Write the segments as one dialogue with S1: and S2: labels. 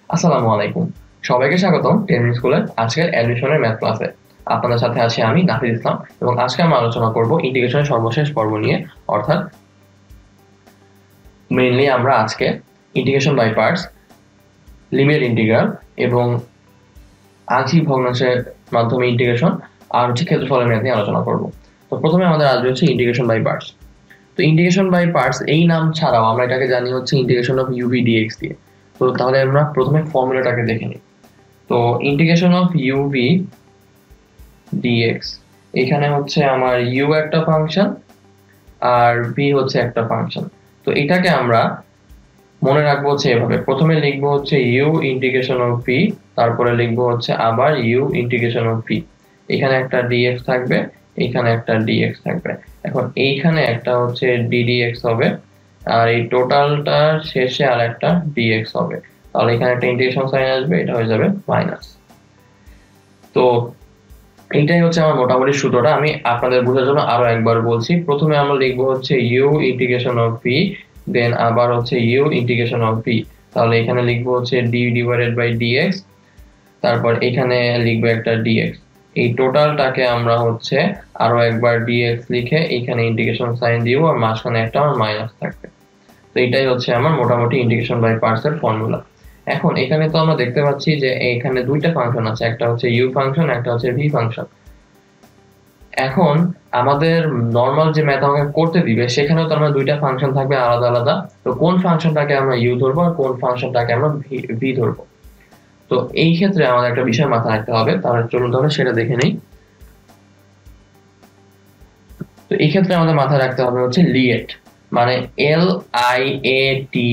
S1: আসসালামু আলাইকুম। সবাইকে স্বাগতম টেনমিন স্কুলের আজকের অ্যাডমিশনের ম্যাথ ক্লাসে। আপনাদের সাথে আছি আমি নাফিজ ইসলাম এবং আজকে আমরা আলোচনা করব ইন্টিগ্রেশনের সর্বশেষ পর্ব নিয়ে, অর্থাৎ মেইনলি আমরা আজকে integration by parts, limit integral এবং আংশিক ভগ্নাংশের মাধ্যমে ইন্টিগ্রেশন আর ক্ষেত্রফলের ম্যাথ নিয়ে আলোচনা করব। তো প্রথমে আমাদের আসবে হচ্ছে ইন্টিগ্রেশন বাই পার্টস। তো ইন্টিগ্রেশন বাই পার্টস এই নাম ছাড়াও আমরা এটাকে জানি হচ্ছে ইন্টিগ্রেশন অফ ইউভি ডিএক্স দিয়ে। তো তাহলে আমরা প্রথমে ফর্মুলাটাকে দেখে নিই। তো ইন্টিগ্রেশন অফ ইউভি ডিএক্স, এখানে হচ্ছে আমার ইউ একটা ফাংশন আর ভি হচ্ছে একটা ফাংশন। তো এটাকে আমরা মনে রাখবো হচ্ছে এভাবে, প্রথমে লিখবো হচ্ছে ইউ ইন্টিগ্রেশন অফ ভি, তারপরে লিখবো হচ্ছে আবার ইউ ইন্টিগ্রেশন অফ ভি। এখানে একটা ডিএক্স থাকবে, এখানে একটা ডিএক্স থাকবে। এখন এইখানে একটা হচ্ছে ডিডিএক্স হবে, আর এই টোটালটার শেষে আর একটা ডিএক্স হবে। তাহলে এখানে একটা ইন্টিগ্রেশন সাইন আসবে, এটা হয়ে যাবে মাইনাস। তো এইটাই হচ্ছে আমার মোটামুটি সূত্রটা। আমি আপনাদের বোঝার জন্য আরো একবার বলছি। প্রথমে আমরা লিখবো হচ্ছে ইউ ইন্টিগ্রেশন অফ ভি, দেন আবার হচ্ছে ইউ ইন্টিগ্রেশন অফ ভি। তাহলে এখানে লিখবো হচ্ছে ডি ডিভাইডেড বাই ডিএক্স, তারপর এখানে লিখবো একটা ডিএক্স। এই টোটালটাকে আমরা হচ্ছে আরো একবার ডিএক্স লিখে এখানে ইন্টিগ্রেশন সাইন দিব, আর মাঝখানে একটা আমার মাইনাস থাকবে। তো এটাই হচ্ছে আমার মোটামুটি ইন্টিগ্রেশন বাই পার্টস এর ফর্মুলা। এখন এখানে তো আমরা দেখতে পাচ্ছি যে এখানে দুইটা ফাংশন আছে, একটা হচ্ছে ইউ ফাংশন, একটা হচ্ছে ভি ফাংশন। এখন আমাদের নর্মাল যে ম্যাথ আমাকে করতে দিবে সেখানেও তো আমরা দুইটা ফাংশন থাকবে আলাদা আলাদা। তো কোন ফাংশনটাকে আমরা ইউ ধরবো আর কোন ফাংশনটাকে আমরা ভি ধরবো, তো এই ক্ষেত্রে আমাদের একটা বিষয় মাথায় রাখতে হবে। তাহলে চলুন তাহলে সেটা দেখে নেই। তো এই ক্ষেত্রে আমাদের মাথায় রাখতে হবে হচ্ছে লিয়েট, মানে LIATE।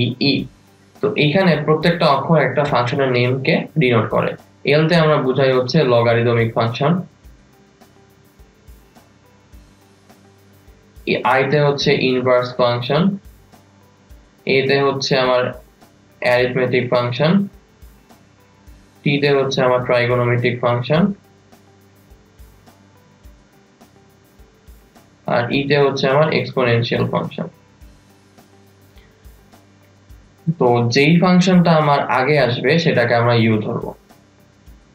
S1: তো এইখানে প্রত্যেকটা অক্ষর একটা ফাংশনের নেমকে ডিনোট করে। এল তে আমরা বুঝাই হচ্ছে লগারিদমিক ফাংশন, আই তে হচ্ছে ইনভার্স ফাংশন, এ তে হচ্ছে আমার অ্যারিথমেটিক ফাংশন, টি তে হচ্ছে আমার ট্রাইগোনোমেট্রিক ফাংশন, আর ই তে হচ্ছে আমার এক্সপোনেনশিয়াল ফাংশন। তো যেই ফাংশনটা আমার আগে আসবে সেটাকে আমরা ইউ ধরবো।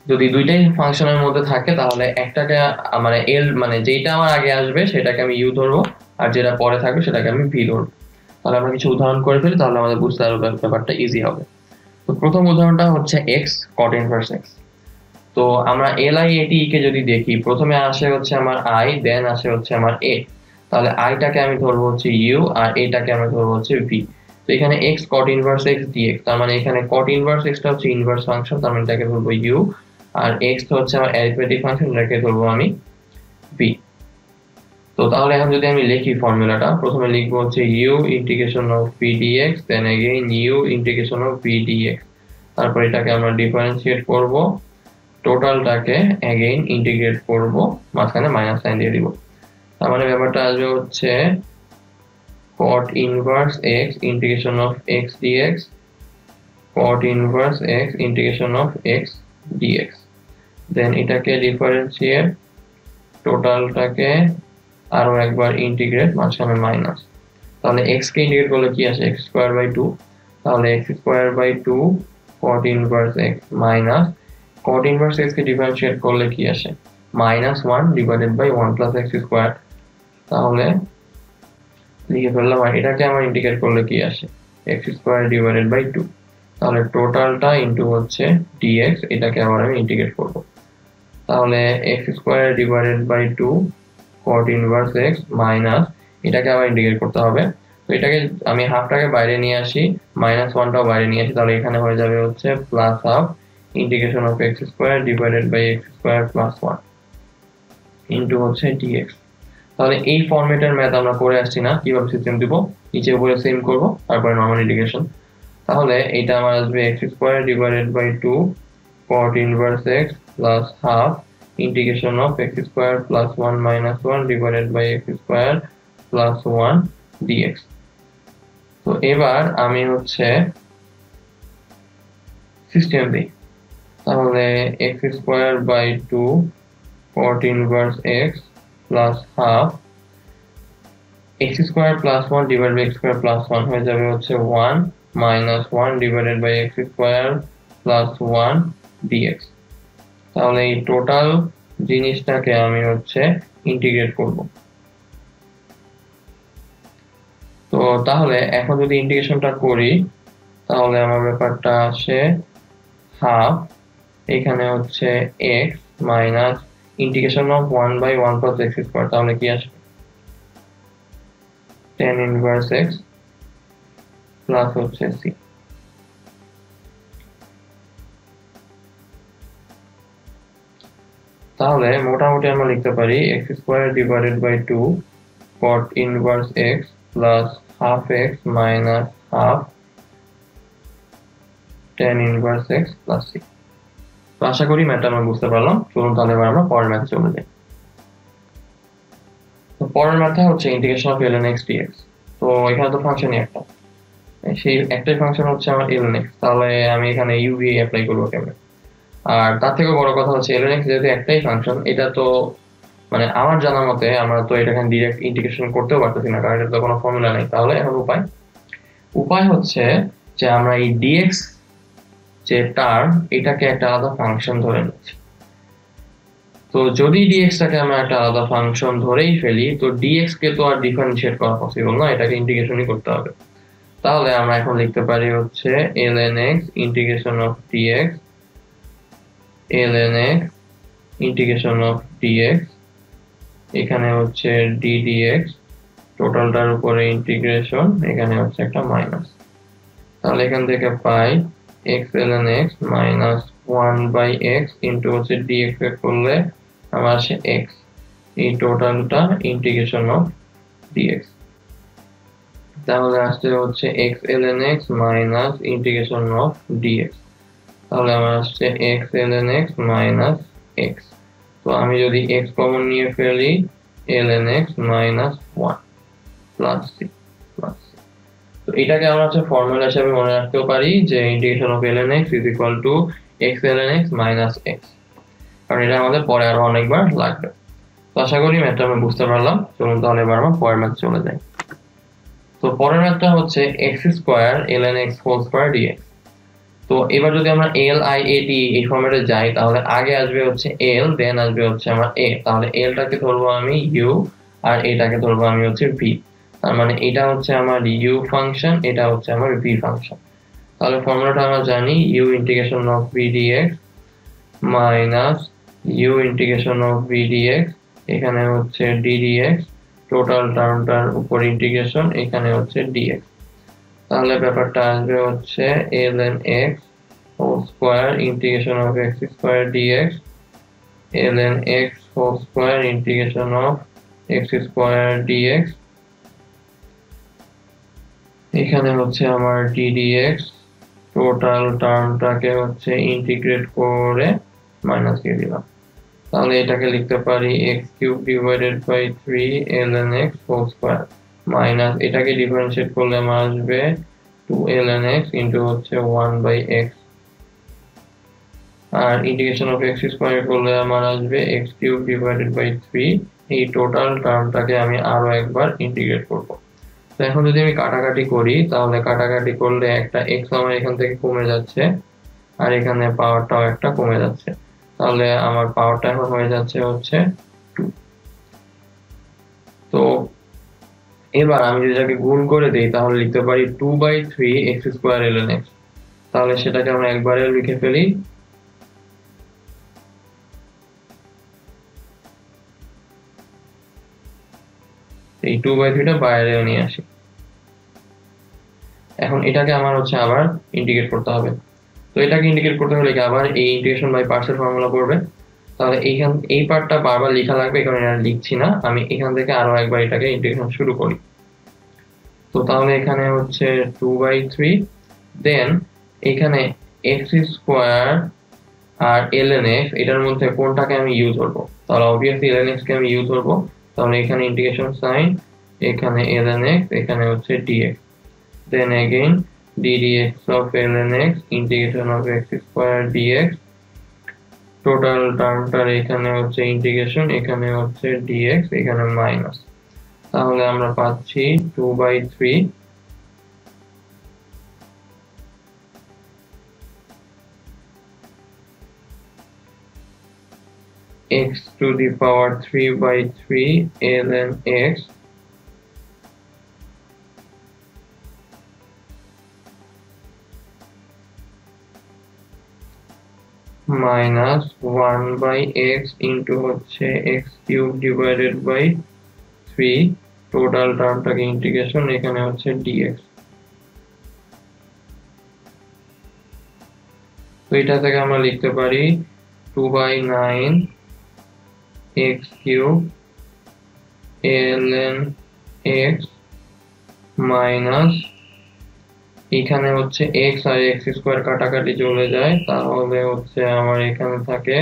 S1: যদি দুইটাই ফাংশনের মধ্যে থাকে তাহলে একটাকে মানে এল মানে যেটা আমার আগে আসবে সেটাকে আমি ইউ ধরবো, আর যেটা পরে থাকবে সেটাকে আমি ভি ধরবো। তাহলে আমরা কিছু উদাহরণ করে ফেলি, তাহলে আমাদের বুঝতে আরো ব্যাপারটা ইজি হবে। তো প্রথম উদাহরণটা হচ্ছে এক্স কট ইনভার্স এক্স। তো আমরা LIATE কে যদি দেখি, প্রথমে আসে হচ্ছে আমার আই, দেন আসে হচ্ছে আমার এ। তাহলে আইটাকে আমি ধরবো হচ্ছে ইউ আর এটাকে আমি ধরবো হচ্ছে ভি। তো এখানে x cot inverse x d x, তার মানে এখানে কট ইনভার্স এক্সটা হচ্ছে ইনভার্স ফাংশন, তার মানে এটাকে ধরবো ইউ, আর এক্স তো হচ্ছে আমার অ্যারিথমেটিক ফাংশন, এটাকে ধরবো আমি ভি। তো তাহলে এখন যদি আমি লিখি ফর্মুলাটা, প্রথমে লিখবো হচ্ছে u integration of v d x, then again u integration of v d x. তারপর এটাকে আমরা ডিফারেন্সিয়েট করব, টোটালটাকে अगेन ইন্টিগ্রেট করব, মাঝখানে মাইনাস সাইন দিয়ে দিব। তার মানে ব্যাপারটা আসবে হচ্ছে cot inverse x integration of x dx, cot inverse x integration of x dx। দেন এটাকে ডিফারেন্সিয়েট, টোটালটাকে আরো একবার ইন্টিগ্রেট, মাঝখানে মাইনাস। তাহলে x কে ইন্টিগ্রেট করলে কি আসে, x স্কয়ার বাই 2। তাহলে x square by 2 cot inverse x minus cot inverse x কে ডিফারেন্সিয়েট করলে কি আসে, -1 divided by 1 plus x square. তাহলে লিখে ফেললাম, আর এটাকে আমরা ইন্টিগ্রেট করলে কি আসে, x স্কয়ার ডিভাইডেড বাই 2। তাহলে টোটালটা ইনটু হচ্ছে dx, এটাকে আবার আমি ইন্টিগ্রেট করব। তাহলে x square divided by 2 cot inverse x minus, এটাকে আবার ইন্টিগ্রেট করতে হবে। তো এটাকে আমি হাফটাকে বাইরে নিয়ে আসি, -1টাও বাইরে নিয়ে আসি, তাহলে এখানে হয়ে যাবে হচ্ছে plus half integration of x square divided by x square plus 1 into হচ্ছে dx। তাহলে এই ফরম্যাটের ম্যাথ আমরা করে আসছি না, কিভাবে সিস্টেম দিব, নিচে উপরে সেম করব, তারপরে নরমাল ইন্টিগ্রেশন। তাহলে এটা আমার আসবে x square divided by 2 cot inverse x plus half integration of x square plus 1 minus 1 divided by x square plus 1 dx। তো এবার আমি হচ্ছে সিস্টেম দিই। তাহলে x square by 2 cot inverse x plus half x square plus 1 divided by x square plus 1 হয়ে যাবে হচ্ছে 1 minus 1 divided by x square plus 1 d x. তাহলে এই টোটাল জিনিসটাকে আমি হচ্ছে ইন্টিগ্রেট করব। তো তাহলে এখন যদি ইন্টিগ্রেশনটা করি তাহলে আমার ব্যাপারটা আসে হাফ, এখানে হচ্ছে x minus integration of 1/1 plus x square, তাহলে কি আসবে tan ইনভার্স x প্লাস হচ্ছে c। তাহলে মোটামুটি আমরা লিখতে পারি x square divided by 2 cot inverse x plus half x minus half tan inverse x plus c। তো আশা করি ম্যাথটা আমরা বুঝতে পারলাম। চলুন তাহলে এবার আমরা পরের ম্যাথে চলে যাই। তো পরের ম্যাথটা হচ্ছে integration of ln x dx। তো এখানে তো ফাংশনই একটা, সেই একটাই ফাংশন হচ্ছে আমার ln x, তাহলে আমি এখানে uv অ্যাপ্লাই করবো কেমনে? আর তার থেকেও বড় কথা হচ্ছে ln x যেহেতু একটাই ফাংশন, এটা তো মানে আমার জানা মতে আমরা তো এটা এখানে ডাইরেক্ট ইন্টিগ্রেশন করতেও পারতেছি না, কারণ এটা তো কোনো ফর্মুলা নেই। তাহলে এখন উপায় হচ্ছে যে আমরা এই dx যে টার্ম এটাকে একটা আলাদা ফাংশন ধরে নিচ্ছি। তো যদি dx টাকে আমরা একটা আলাদা ফাংশন ধরেই ফেলি তো dx কে তো আর ডিফারেন্সিয়েট করা পসিবল না, এটাকে ইন্টিগ্রেশনই করতে হবে। তাহলে আমরা এখন লিখতে পারি হচ্ছে ln x integration of dx, ln x integration of dx, এখানে হচ্ছে ddx টোটালটার উপরে ইন্টিগ্রেশন, এখানে হচ্ছে একটা মাইনাস। তাহলে এখান থেকে পাই x ln x minus 1/x into হচ্ছে dx এ করলে আমার আসে x, এই টোটালটা ইন্টিগ্রেশন অফ dx। তাহলে আসছে হচ্ছে x ln x minus integration of dx, তাহলে আমার আসছে x ln x minus x। তো আমি যদি x কমন নিয়ে ফেলি ln x minus 1 plus c plus c। তো এটাকে আমরা হচ্ছে ফর্মুলা হিসেবে মনে রাখতেও পারি যে integration of ln x is equal to x ln x minus x, কারণ এটা আমাদের পরে আরো অনেকবার লাগবে। তো আশা করি ম্যাথটা আমরা বুঝতে পারলাম। চলুন তাহলে এবার আমরা পরের ম্যাথ চলে যাই। তো পরের ম্যাথটা হচ্ছে x square ln x whole square dx। তো এবার যদি আমরা l i a t এই ফরম্যাটে যাই তাহলে আগে আসবে হচ্ছে l, দেন আসবে হচ্ছে আমার a। তাহলে l টাকে ধরবো আমি u আর এটাকে ধরবো আমি হচ্ছে v। তার মানে এটা হচ্ছে আমার u ফাংশন, এটা হচ্ছে আমার v ফাংশন। তাহলে ফর্মুলাটা আমরা জানি u integration of v dx minus u integration of v dx, এখানে হচ্ছে d dx টোটাল টার্মটার উপর ইন্টিগ্রেশন, এখানে হচ্ছে dx। তাহলে ব্যাপারটা আসবে হচ্ছে ln x whole square integration of x square dx, ln x whole square integration of x square dx, এখানে হচ্ছে আমার d dx টোটাল টার্মটাকে হচ্ছে ইন্টিগ্রেট করে মাইনাস দিয়ে দিলাম। তাহলে এটাকে লিখতে পারি x cube divided by 3 ln x whole square minus এটাকে ডিফারেন্সিয়েট করলে আমার আসবে 2 ln x ইনটু হচ্ছে 1/x, আর ইন্টিগ্রেশন অফ x স্কয়ার করলে আমার আসবে x কিউব ডিভাইডেড বাই 3। এই টোটাল টার্মটাকে আমি আরো একবার ইন্টিগ্রেট করব। তো এখন যদি আমি কাটাকাটি করি তাহলে কাটাকাটি করলে একটা x আমার এখান থেকে কমে যাচ্ছে আর এখানে পাওয়ারটাও একটা কমে যাচ্ছে, তাহলে আমার পাওয়ারটা এখন হয়ে যাচ্ছে হচ্ছে 2। তো এবার আমি যদি এটাকে গুণ করে দেই তাহলে লিখতে পারি 2/3 x স্কয়ার ln x। তাহলে সেটাকে আমরা একবারে লিখে ফেলি, এই 2/3 টা বাইরে নিয়ে আসি। এখন এটাকে আমার হচ্ছে আবার ইন্টিগ্রেট করতে হবে। তো এটাকে ইন্টিগ্রেট করতে হলে কি আবার এই ইন্টিগ্রেশন বাই পার্টস এর ফর্মুলা পড়বে। তাহলে এই পার্টটা বারবার লেখা লাগবে, কারণ এটা লিখছি না, আমি এখান থেকে আরো একবার এটাকে ইন্টিগ্রেশন শুরু করি। তো তাহলে এখানে হচ্ছে 2/3, দেন এখানে x স্কয়ার আর ln x এটার মধ্যে কোনটাকে আমি ইউ ধরবো? তাহলে অবভিয়াসলি ln x কে আমি ইউ ধরবো। তাহলে এখানে ইন্টিগ্রেশন সাইন, এখানে ln x, এখানে হচ্ছে dx, then again d dx of ln x integration of x square dx, total টার্মটার এখানে হচ্ছে ইন্টিগ্রেশন, এখানে হচ্ছে dx, এখানে মাইনাস। তাহলে আমরা পাচ্ছি 2/3 x to the power 3 by 3 ln x minus 1 by x into হচ্ছে x cube divided by 3 total টার্মটাকে ইন্টিগ্রেশন এখানে হচ্ছে dx। তো এটা থেকে আমরা লিখতে পারি 2/9 x cube ln x minus এখানে হচ্ছে x আর x স্কয়ার কাটাকাটি চলে যায়, তাহলে হচ্ছে আমার এখানে থাকে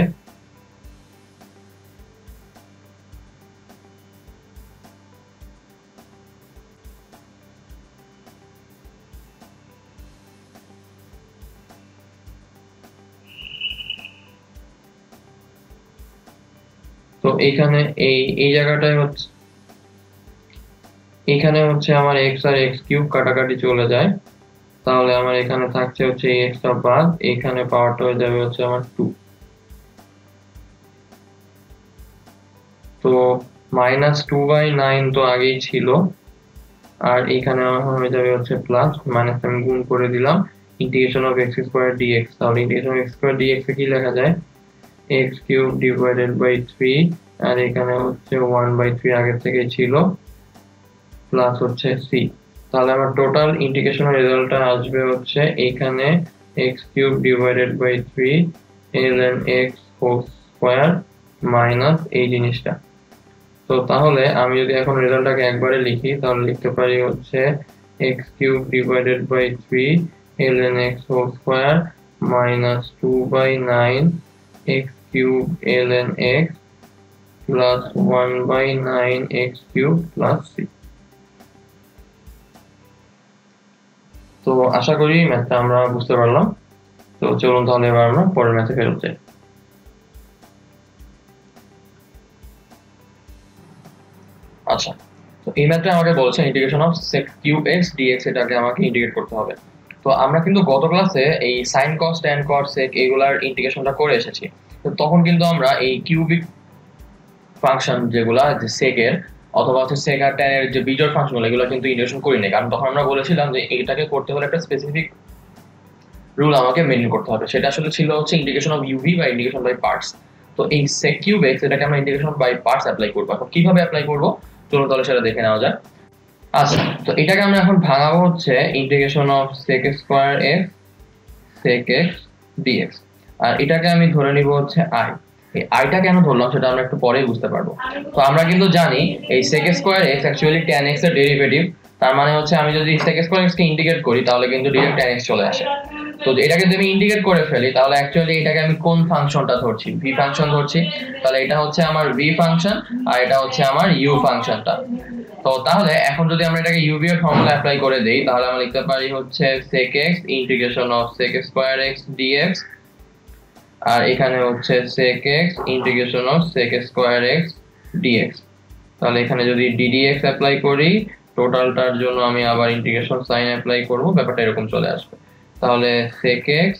S1: তো এখানে এই জায়গাটায় হচ্ছে এখানে হচ্ছে আমার x আর x কিউব কাটাকাটি চলে যায়, তাহলে আমার এখানে থাকছে হচ্ছে x টা বাদ, এখানে পাওয়ারটা হয়ে যাবে হচ্ছে আমার 2। তো -2/9 তো আগেই ছিল, আর এখানে আমার হয়ে যাবে হচ্ছে প্লাস মাইনাস আমি গুণ করে দিলাম integration of x square dx। তাহলে integration of x square dx এ কি লেখা যায় x কিউব ডিভাইডেড বাই 3 আর এখানে হচ্ছে 1/3 আগে থেকে ছিল প্লাস হচ্ছে c। তাহলে আমার টোটাল ইন্টিগ্রেশনের রেজাল্টটা আসবে হচ্ছে এখানে x cube divided by 3 ln x whole square minus এই জিনিসটা। তো তাহলে আমি যদি এখন রেজাল্টটাকে একবারে লিখি তাহলে লিখতে পারি হচ্ছে x cube divided by 3 ln x whole square minus 2/9 x cube ln x plus 1/9 x cube plus c। তো আশা করি ম্যাথটা আমরা বুঝতে পারলাম। তো চলুন তাহলে এবার আমরা পরের ম্যাথে ফেরত যাই। আচ্ছা, তো এই ম্যাথটা আমাকে বলছে integration of sec cube x dx এটাকে আমাকে ইন্টিগ্রেট করতে হবে। তো আমরা কিন্তু গত ক্লাসে এই sin cos tan cos sec এগুলার ইন্টিগ্রেশনটা করে এসেছি। তো তখন কিন্তু আমরা এই কিউবিক ফাংশন যেগুলা যে sec এর অথবা হচ্ছে sec আর tan এর যে বিজোড় ফাংশনগুলো এগুলো কিন্তু ইন্টিগ্রেশন করি নাই, কারণ তখন আমরা বলেছিলাম যে এটাকে করতে হলে একটা স্পেসিফিক রুল আমাকে মেইনটেইন করতে হবে। সেটা আসলে ছিল হচ্ছে ইন্টিগ্রেশন অফ uv বা ইন্টিগ্রেশন বাই পার্টস। তো এই sec কিউব x এটাকে আমরা ইন্টিগ্রেশন বাই পার্টস অ্যাপ্লাই করব। এখন কিভাবে অ্যাপ্লাই করব চলো তাহলে সেটা দেখে নেওয়া যাক। আচ্ছা, তো এটাকে আমরা এখন ভাঙাবো হচ্ছে integration of sec square x sec x dx, আর এটাকে আমি ধরে নিব হচ্ছে i। এই আইটা কেন ধরলাম সেটা আমরা একটু পরেই বুঝতে পারবো। তো আমরা কিন্তু জানি এই sec square x actually tan x এর ডেরিভেটিভ, তার মানে হচ্ছে আমি যদি sec স্কয়ার x কে ইন্টিগ্রেট করি তাহলে কিন্তু ডাইরেক্ট tan x চলে আসে। তো এটাকে যদি আমি ইন্টিগ্রেট করে ফেলি তাহলে অ্যাকচুয়ালি এটাকে আমি কোন ফাংশনটা ধরছি, v ফাংশন ধরছি। তাহলে এটা হচ্ছে আমার v ফাংশন আর এটা হচ্ছে আমার u ফাংশনটা। তো তাহলে এখন যদি আমরা এটাকে uv এর ফর্মুলা অ্যাপ্লাই করে দেই তাহলে আমরা লিখতে পারি হচ্ছে sec x integration of sec square x dx, আর এখানে হচ্ছে sec x integration of sec square x dx। তাহলে এখানে যদি ddx অ্যাপ্লাই করি টোটালটার জন্য আমি আবার ইন্টিগ্রেশন সাইন অ্যাপ্লাই করব, ব্যাপারটা এরকম চলে আসবে। তাহলে sec x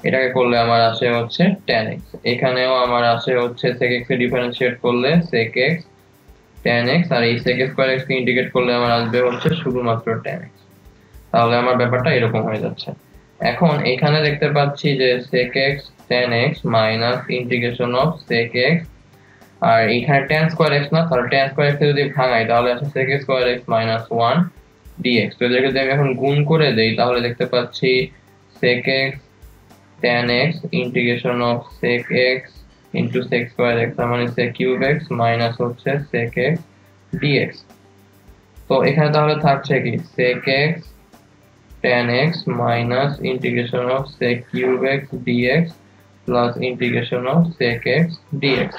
S1: এটাকে করলে আমার আসে হচ্ছে tan x, এখানেও আমার আসে হচ্ছে sec x কে ডিফারেন্সিয়েট করলে sec x tan x, আর এই sec স্কয়ার x কে ইন্টিগ্রেট করলে আমার আসবে হচ্ছে শুধুমাত্র tan x। তাহলে আমার ব্যাপারটা এরকম হয়ে যাচ্ছে। এখন এখানে দেখতে পাচ্ছি যে sec x tan x minus integration of sec x, আর এখানে tan স্কয়ার x না, তাহলে tan স্কয়ার x কে যদি ভাঙাই তাহলে আসে sec square x minus 1 dx। তো এটাকে যদি আমি এখন গুণ করে দেই তাহলে দেখতে পাচ্ছি sec x tan x integration of sec x into sec square x মানে sec কিউব x মাইনাস হচ্ছে sec x dx। তো এখানে তাহলে থাকছে কি sec x tan x minus integration of sec cube x dx plus integration of sec x dx।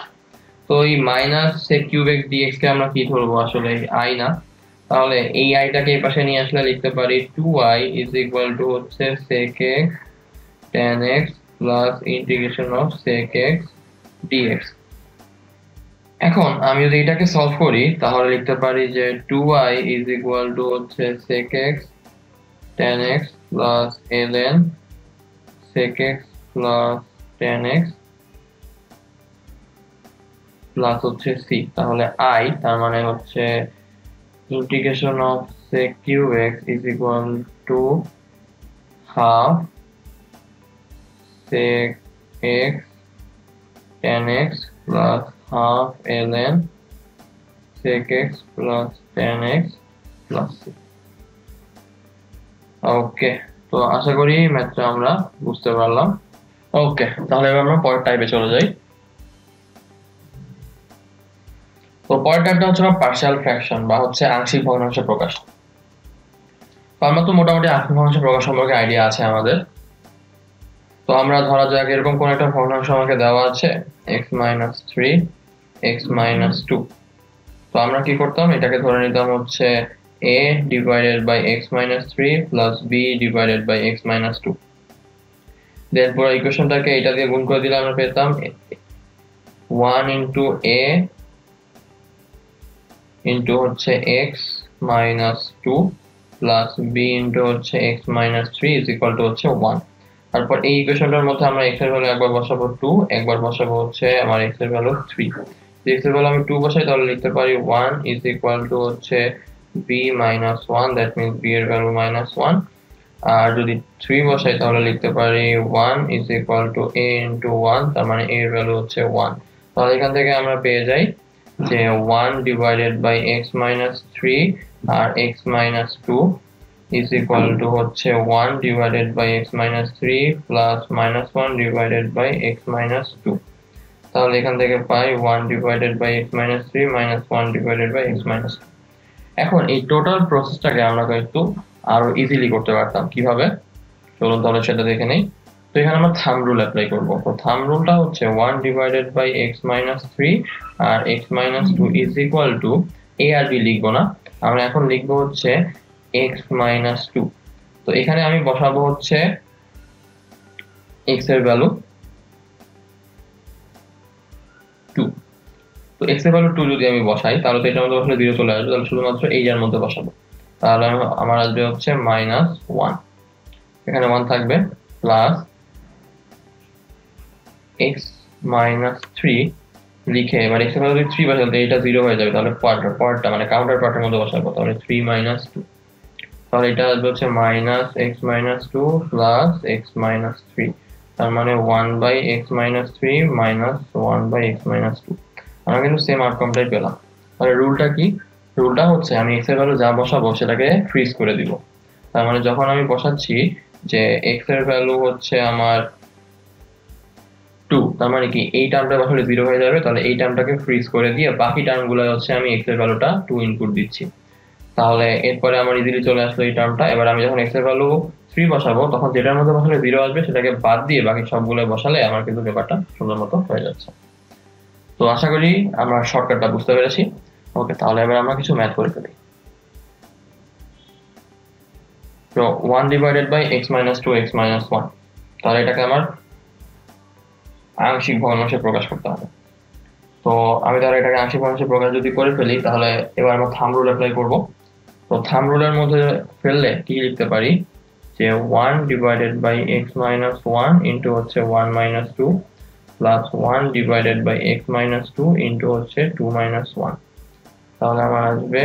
S1: তো এই minus sec cube x dx কে আমরা কি ধরবো, আসলে i না, তাহলে এই i টাকে এই পাশে নিয়ে আসলে লিখতে পারি 2i is equal to হচ্ছে sec x tan x plus integration of sec x dx। এখন আমি যদি এটাকে সলভ করি তাহলে লিখতে পারি যে 2i is equal to হচ্ছে sec x tan x plus ln sec x plus tan x plus হচ্ছে সি, তাহলে আই তার মানে হচ্ছে integration of sec cube x is equal to half sec x tan x plus half ln sec x plus tan x plus C. Okay, তো আশা করি ম্যাথটা আমরা বুঝতে পারলাম। ওকে, তাহলে এবার আমরা পরের টাইপে চলে যাই। তো পরের টাইপটা হচ্ছে পার্শিয়াল ফ্র্যাকশন বা হচ্ছে আংশিক ভগ্নাংশ প্রকাশ। তো আমরা তো মোটামুটি আংশিক ভগ্নাংশ প্রকাশ সম্পর্কে আইডিয়া আছে আমাদের। তো আমরা ধরা যাক এরকম কোন একটা ভগ্নাংশ আমাকে দেওয়া আছে x মাইনাস 3 x মাইনাস 2। তো আমরা কি করতাম, এটাকে ধরে নিতাম হচ্ছে a divided by x minus 3 plus b divided by x minus 2। Then পুরো ইকুয়েশনটাকে এটা দিয়ে গুণ করে দিলে আমরা পেতাম 1 ইনটু a ইনটু হচ্ছে x minus 2 plus b into হচ্ছে x minus 3 is equal to হচ্ছে 1। তারপর এই ইকুয়েশনটার মধ্যে আমরা x এর ভ্যালু একবার বসাবো 2, একবার বসাবো হচ্ছে আমার x এর ভ্যালু 3। যদি x এর ভ্যালু আমি 2 বসাই তাহলে লিখতে পারি 1 ইজ ইকুয়াল টু হচ্ছে b minus 1, that means b এর ভ্যালু মাইনাস 1। আর যদি 3 বসাই তাহলে লিখতে পারি 1 is equal two a into 1, তার মানে a এর ভ্যালু হচ্ছে 1। তাহলে এখান থেকে আমরা পেয়ে যাই যে 1 ডিভাইডেড বাই x মাইনাস 3 আর x minus 2 is equal to হচ্ছে 1 divided by x minus 3 plus minus 1 divided by x minus 2। তাহলে এখান থেকে পাই 1 divided by x minus 3 minus 1 divided by x minus 2। এখন এই টোটাল প্রসেসটাকে আমরা একটু আরো ইজিলি করতে পারতাম কিভাবে, চলুন তাহলে সেটা দেখে নেই। তো এখানে আমরা থাম্ব রুল অ্যাপ্লাই করব। তো থাম্ব রুলটা হচ্ছে 1 divided by x minus 3 আর x minus 2 is equal to a R b লিখবো না, আমরা এখন লিখবো হচ্ছে x minus 2। তো এখানে আমি বসাবো হচ্ছে x এর ভ্যালু 2। তো x এর ভ্যালু 2 যদি আমি বসাই তাহলে তো এটার মধ্যে বসালে 0 চলে আসবে, তাহলে শুধুমাত্র এই এর মধ্যে বসাবো। তাহলে আমার আসবে হচ্ছে মাইনাস 1, এখানে 1 থাকবে, প্লাস x minus 3 লিখে এবার x এর ভ্যালু যদি 3 বসাই তাহলে এটা 0 হয়ে যাবে, তাহলে পার্টটা মানে কাউন্টার পার্টের মধ্যে বসাবো। তাহলে 3 minus 2, তাহলে এটা আসবে হচ্ছে minus x minus 2 plus x minus 3, তার মানে 1 by x minus 3 minus 1 by x minus 2। আমরা কিন্তু সেম আউটকামটাই পেলাম। তাহলে রুলটা কি, রুলটা হচ্ছে আমি x এর ভ্যালু যা বসাবো সেটাকে ফ্রিজ করে দিব। তার মানে যখন আমি বসাচ্ছি যে x এর ভ্যালু হচ্ছে আমার 2, তার মানে কি এই টার্মটা বসালে 0 হয়ে যাবে, তাহলে এই টার্মটাকে ফ্রিজ করে দিয়ে বাকি টার্মগুলো হচ্ছে আমি x এর ভ্যালুটা 2 ইনপুট দিচ্ছি। তাহলে এরপরে আমার ইজিলি চলে আসলো এই টার্মটা। এবার আমি যখন x এর ভ্যালু 3 বসাবো তখন যেটার মধ্যে বসালে 0 আসবে সেটাকে বাদ দিয়ে বাকি সবগুলো বসালে আমার কিন্তু ব্যাপারটা সুন্দর মতো হয়ে যাচ্ছে। তো আশা করি আমরা শর্টকাটটা বুঝতে পেরেছি। ওকে, তাহলে এবার আমরা কিছু ম্যাথ করে ফেলি। তো 1 divided by x minus 2 x minus 1, তাহলে এটাকে আমার আংশিক ভগ্নাংশে প্রকাশ করতে হবে। তো আমি তাহলে এটাকে আংশিক ভগ্নাংশে প্রকাশ যদি করে ফেলি তাহলে এবার আমরা থাম্ব রুল অ্যাপ্লাই করব। তো থাম্ব রুলের মধ্যে ফেললে কি লিখতে পারি যে 1 divided by x minus 1 into হচ্ছে 1 minus 2 plus 1 divided by x minus 2 into হচ্ছে 2 মাইনাস 1। তাহলে আমার আসবে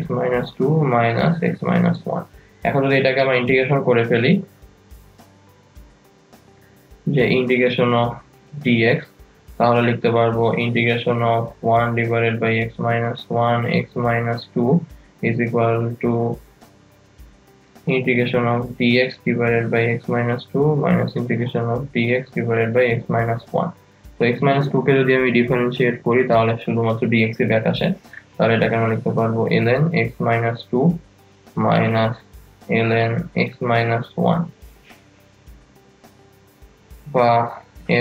S1: x minus 2 minus x minus 1। এখন যদি এটাকে আমরা ইন্টিগ্রেশন করে ফেলি যে ইন্টিগ্রেশন অফ dx, তাহলে লিখতে পারবো integration of 1 divided by x minus 1 x minus 2 is equal to integration of dx divided by x minus 2 minus integration of dx divided by x minus 1। তো x minus 2 কে যদি আমি differentiate করি তাহলে শুধুমাত্র dx এ back আসে, তাহলে এটাকে আমরা লিখতে পারবো ln x minus 2 minus ln x minus 1 বা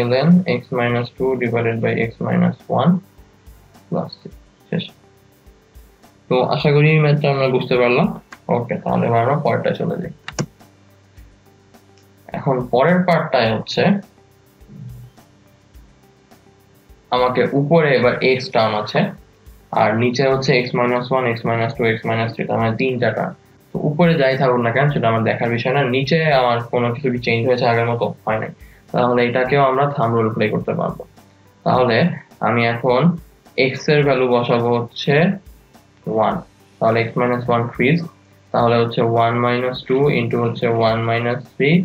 S1: ln x minus 2 divided by x minus 1 plus শেষ। তো আশা করি ম্যাথটা আমরা বুঝতে পারলাম। ওকে, তাহলে আমরা পরেরটা চলে যাই। এখন পরের পার্টটাই হচ্ছে আমাকে উপরে এবার x টার্ম আছে আর নিচে হচ্ছে x minus 1 x minus 2 x minus 3, তার মানে তিনটা টার্ম। তো উপরে যাই থাকুক না কেন সেটা আমার দেখার বিষয় না, নিচে আমার কোনো কিছু কি চেঞ্জ হয়েছে আগের মতো হয় নাই, তাহলে এটাকেও আমরা থাম্ব রুল অ্যাপ্লাই করতে পারবো। তাহলে আমি এখন x এর ভ্যালু বসাবো হচ্ছে 1, তাহলে x - 1 ফ্রিজ, তাহলে হচ্ছে 1 - 2 ইনটু হচ্ছে 1 - 3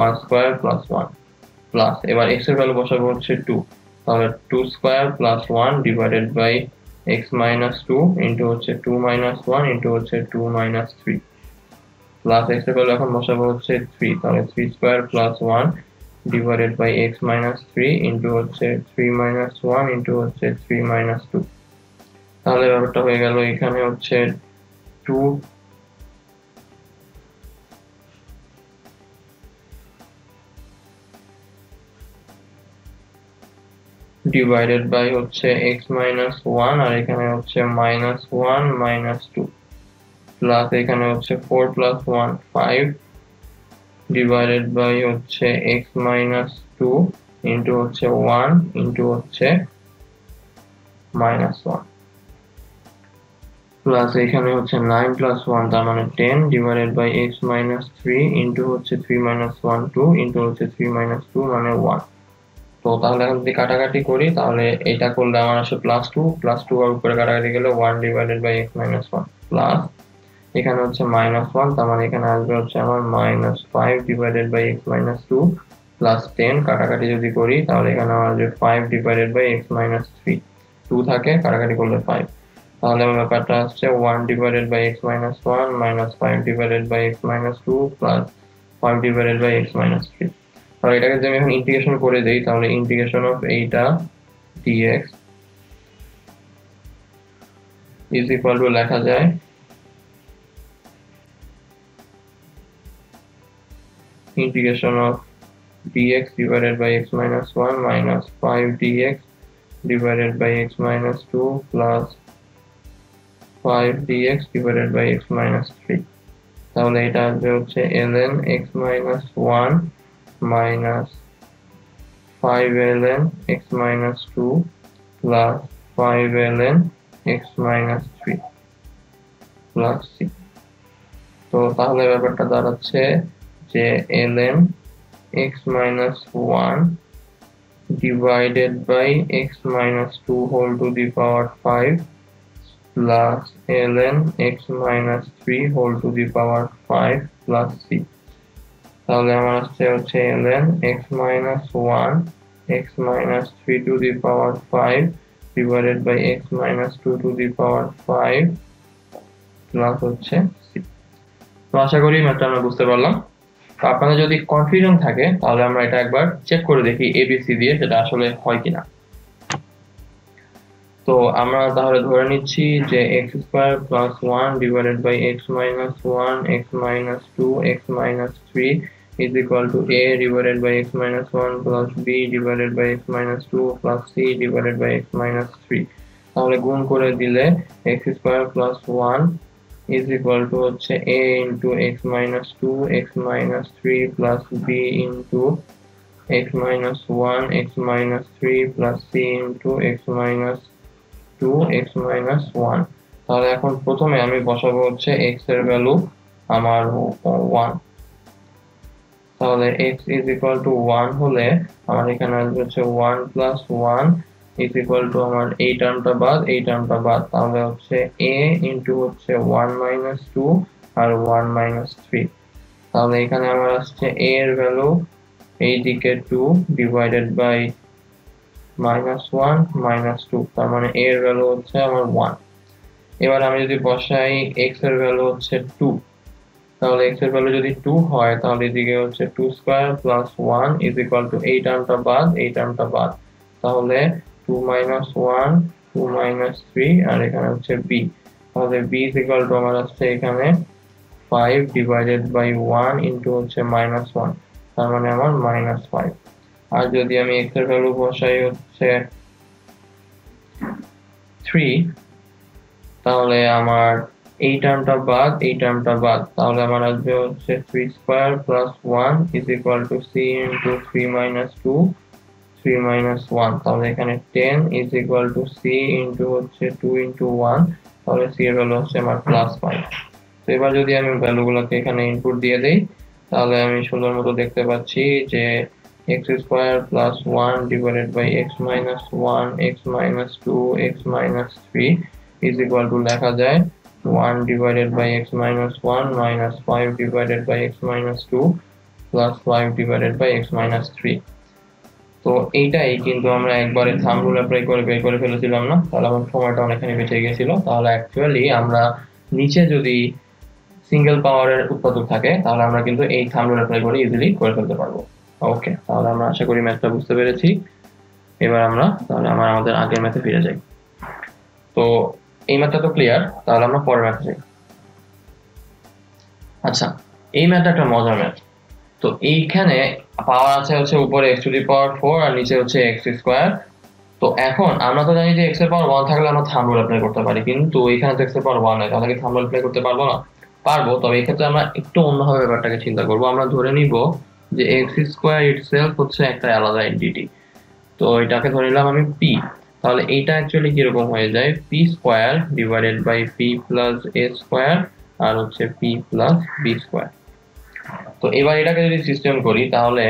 S1: 1 স্কয়ার প্লাস 1 প্লাস, এবার x এর ভ্যালু বসাবো হচ্ছে 2, তাহলে 2 square plus 1 divided by x - 2 into হচ্ছে 2 - 1 ইনটু হচ্ছে 2 - 3 প্লাস x এর ভ্যালু এখন বসাবো হচ্ছে 3, তাহলে 3 square plus 1 divided by x - 3 into হচ্ছে 3 - 1 ইনটু হচ্ছে 3 - 2, তাহলে ব্যাপারটা হয়ে গেল এখানে হচ্ছে 2 ডিভাইডেড বাই হচ্ছে x - 1 আর এখানে হচ্ছে -1 -2 প্লাস এখানে হচ্ছে 4 + 1 5 ডিভাইডেড বাই হচ্ছে x - 2 ইনটু হচ্ছে 1 ইনটু হচ্ছে -1 প্লাস এখানে হচ্ছে 9 + 1 তার মানে 10 ডিভাইডেড বাই x - 3 ইনটু হচ্ছে 3 - 1 2 ইনটু হচ্ছে 3 - 2 মানে 1। তো তাহলে এখন যদি কাটাকাটি করি তাহলে এটা করলে আমার আসে +2 আর উপরে কাটাকাটি গেলে 1 ডিভাইডেড বাই x - 1 প্লাস এখানে হচ্ছে -1 তার মানে এখানে আসবে হচ্ছে আমার -5 ডিভাইডেড বাই x - 2 প্লাস 10 কাটাকাটি যদি করি তাহলে এখানে আমার আসবে 5 ডিভাইডেড বাই x - 3 2 থাকে কাটাকাটি করলে 5, তাহলে আমার ব্যাপারটা আসছে 1 divided by x - 1 -5 divided by x - 2 plus 5 divided by x - 3। তাহলে এটাকে যদি আমি এখন ইন্টিগ্রেশন করে দেই তাহলে ইন্টিগ্রেশন অফ এইটা dx ইজ ইকুয়াল টু লেখা যায় integration of dx divided by x minus 1 minus 5 dx divided by x minus 2 plus 5 dx divided by x minus 3, তাহলে এটা আসবে হচ্ছে ln x minus 1 minus 5 ln x minus 2 plus 5 ln x minus 3 plus c। তো তাহলে ব্যাপারটা দাঁড়াচ্ছে যে ln x minus 1 divided by x minus 2 whole to the power 5 plus ln x minus 3 whole to the power 5 plus c, তাহলে আমার আসছে হচ্ছে ln x minus 1 x minus 3 to the power 5 divided by x minus 2 to the power 5 plus হচ্ছে c। তো আশা করি ম্যাথটা আমরা বুঝতে পারলাম। তো আপনাদের যদি কনফিউশন থাকে তাহলে আমরা এটা একবার চেক করে দেখি এবিসি দিয়ে সেটা আসলে হয় কিনা। তো আমরা তাহলে ধরে নিচ্ছি যে x square plus 1 divided by x minus 1 x minus 2 x minus 3 is equal to a divided by x minus 1 plus b divided by x minus 2 plus c divided by x minus 3, তাহলে গুণ করে দিলে x square plus 1 is equal to হচ্ছে a into x minus 2 x minus 3 plus b into x minus 1 x minus 3 plus c into x minus 2 x minus 1। তাহলে এখন প্রথমে আমি বসাবো হচ্ছে x এর ভ্যালু আমার 1, তাহলে x is equal to 1 হলে আমার এখানে আসবে হচ্ছে 1 plus 1 is equal to আমার এই টার্মটা বাদ তাহলে হচ্ছে a into হচ্ছে 1 minus 2 আর 1 minus 3, তাহলে এখানে আমার আসছে a এর ভ্যালু এইদিকে 2 ডিভাইডেড বাই -1 -2, তার মানে a এর ভ্যালু হচ্ছে আমার 1। এবার আমি যদি বসাই x এর ভ্যালু হচ্ছে 2, তাহলে x এর ভ্যালু যদি 2 হয় তাহলে এদিকে হচ্ছে 2 square plus 1 is equal two এই টার্মটা বাদ তাহলে 2 minus 1 2 minus 3 আর এখানে হচ্ছে b, তাহলে b ইজ ইকুয়াল টু আমার আসছে এখানে 5 ডিভাইডেড বাই 1 ইনটু হচ্ছে -1, তার মানে আমার -5। আর যদি আমি x এর ভ্যালু বসাই হচ্ছে 3 তাহলে আমার এই টার্মটা বাদ তাহলে আমার আসবে হচ্ছে 3 square plus 1 is equal two c into 3 minus 2 3 minus 1, তাহলে এখানে 10 is equal two c into হচ্ছে 2 ইনটু 1, তাহলে c এর ভ্যালু হচ্ছে আমার +5। তো এবার যদি আমি ভ্যালুগুলোকে এখানে ইনপুট দিয়ে দেই তাহলে আমি সুন্দর মতো দেখতে পাচ্ছি যে x square plus 1 divided by x minus 1 x minus 2 x minus 3 is equal to লেখা যায় 1 divided by x minus 1 minus 5 divided by x minus 2 plus 5 divided by x minus 3. তো এইটাই কিন্তু আমরা একবারে থাম্ব রুল অ্যাপ্লাই করে বের করে ফেলেছিলাম না, তাহলে আমার সময়টা অনেকখানি বেঁচে গিয়েছিল। তাহলে অ্যাকচুয়ালি আমরা নিচে যদি সিঙ্গেল পাওয়ারের উৎপাদক থাকে তাহলে আমরা কিন্তু এই থাম্ব রুল অ্যাপ্লাই করে ইজিলি করে ফেলতে পারবো। ওকে, তাহলে আমরা আশা করি ম্যাথটা বুঝতে পেরেছি। এবার আমরা তাহলে আমাদের আগের ম্যাথে ফিরে যাই। তো এই ম্যাথটা তো ক্লিয়ার, তাহলে আমরা পরের ম্যাথে যাই। আচ্ছা, এই ম্যাথটা একটা মজার ম্যাথ। তো এইখানে পাওয়ার আছে হচ্ছে উপরে x টু দি পাওয়ার 4 আর নিচে হচ্ছে x স্কয়ার। তো এখন আমরা তো জানি যে x এর পাওয়ার 1 থাকলে আমরা থাম্ব রুল অ্যাপ্লাই করতে পারি, কিন্তু এখানে তো x এর পাওয়ার 1 নাই, তাহলে কি থাম্ব রুল অ্যাপ্লাই করতে পারবো না? পারবো, তবে এই ক্ষেত্রে আমরা একটু অন্যভাবে ব্যাপারটাকে চিন্তা করব। আমরা ধরে নিব যে x স্কয়ার ইটসেলফ হচ্ছে একটা আলাদা এন্টিটি। তো এটাকে ধরে নিলাম আমি p। তাহলে এইটা অ্যাকচুয়ালি কি রকম হয়ে যায়, p square divided by p plus a square আর হচ্ছে p প্লাস b স্কয়ার। তো এবার এটাকে যদি সিস্টেম করি তাহলে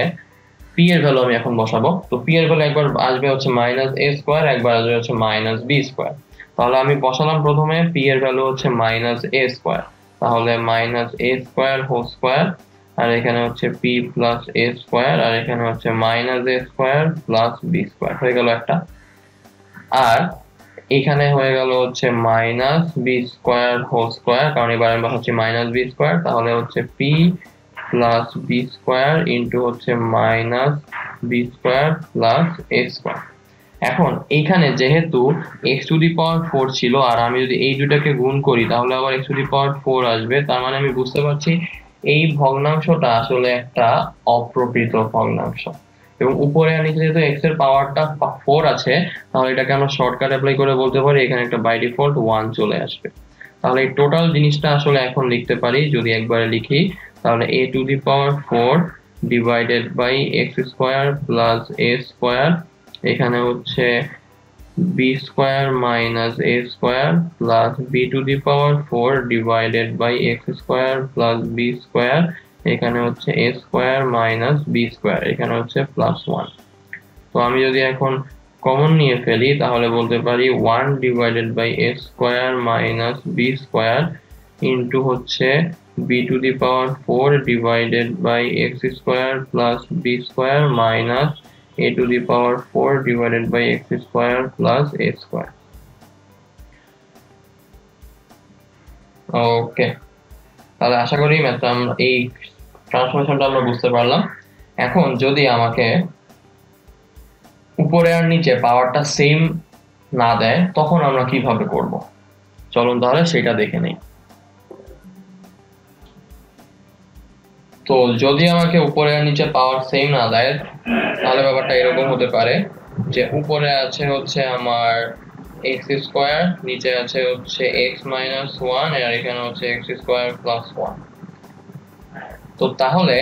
S1: p এর ভ্যালু আমি এখন বসাবো। তো p এর ভ্যালু একবার আসবে হচ্ছে মাইনাস a স্কয়ার, একবার আসবে হচ্ছে মাইনাস b স্কয়ার। তাহলে আমি বসালাম প্রথমে p এর ভ্যালু হচ্ছে মাইনাস a স্কয়ার, তাহলে minus a square whole square, আর এখানে হচ্ছে p প্লাস a স্কয়ার, আর এখানে হচ্ছে minus a square plus b square হয়ে গেল একটা। আর এখানে হয়ে গেল হচ্ছে minus b square whole square, কারণ এবার আমি বসাচ্ছি মাইনাস b স্কয়ার, তাহলে হচ্ছে p plus b square into হচ্ছে minus b square plus a square. এখন এইখানে যেহেতু x টু দি পাওয়ার 4 ছিল আর আমি যদি এই দুটাকে গুণ করি তাহলে আবার x টু দি পাওয়ার 4 আসবে, তার মানে আমি বুঝতে পারছি এই ভগ্নাংশটা আসলে একটা অপ্রকৃত ভগ্নাংশ। এবং উপরে আর নিচে যেহেতু x এর পাওয়ারটা 4 আছে, তাহলে এটাকে আমরা শর্টকাট অ্যাপ্লাই করে বলতে পারি এখানে একটা বাই ডিফল্ট 1 চলে আসবে। তাহলে এই টোটাল জিনিসটা আসলে এখন লিখতে পারি, যদি একবারে লিখি তাহলে a to the power 4 divided by x square plus a square, এখানে হচ্ছে b square minus a square plus b to the power 4 divided by x square plus b square, এখানে হচ্ছে a square minus b square, এখানে হচ্ছে plus 1। তো আমি যদি এখন কমন নিয়ে ফেলি তাহলে বলতে পারি 1 divided by a square minus b square into হচ্ছে b to the power 4 divided by x square plus b square minus a to the power 4 divided by x square plus a square. ওকে, তাহলে আশা করি ম্যাথটা এই ট্রান্সফরমেশনটা আমরা বুঝতে পারলাম। এখন যদি আমাকে উপরে আর নিচে পাওয়ারটা সেম না দেয় তখন আমরা কিভাবে করব, চলুন তাহলে সেটা দেখে নেই। তো যদি আমাকে উপরে আর নিচে পাওয়ার সেম না দেয় তাহলে ব্যাপারটা এরকম হতে পারে যে উপরে আছে হচ্ছে আমার x স্কয়ার, নিচে আছে হচ্ছে x মাইনাস 1 আর এখানে হচ্ছে x স্কয়ার প্লাস 1। তো তাহলে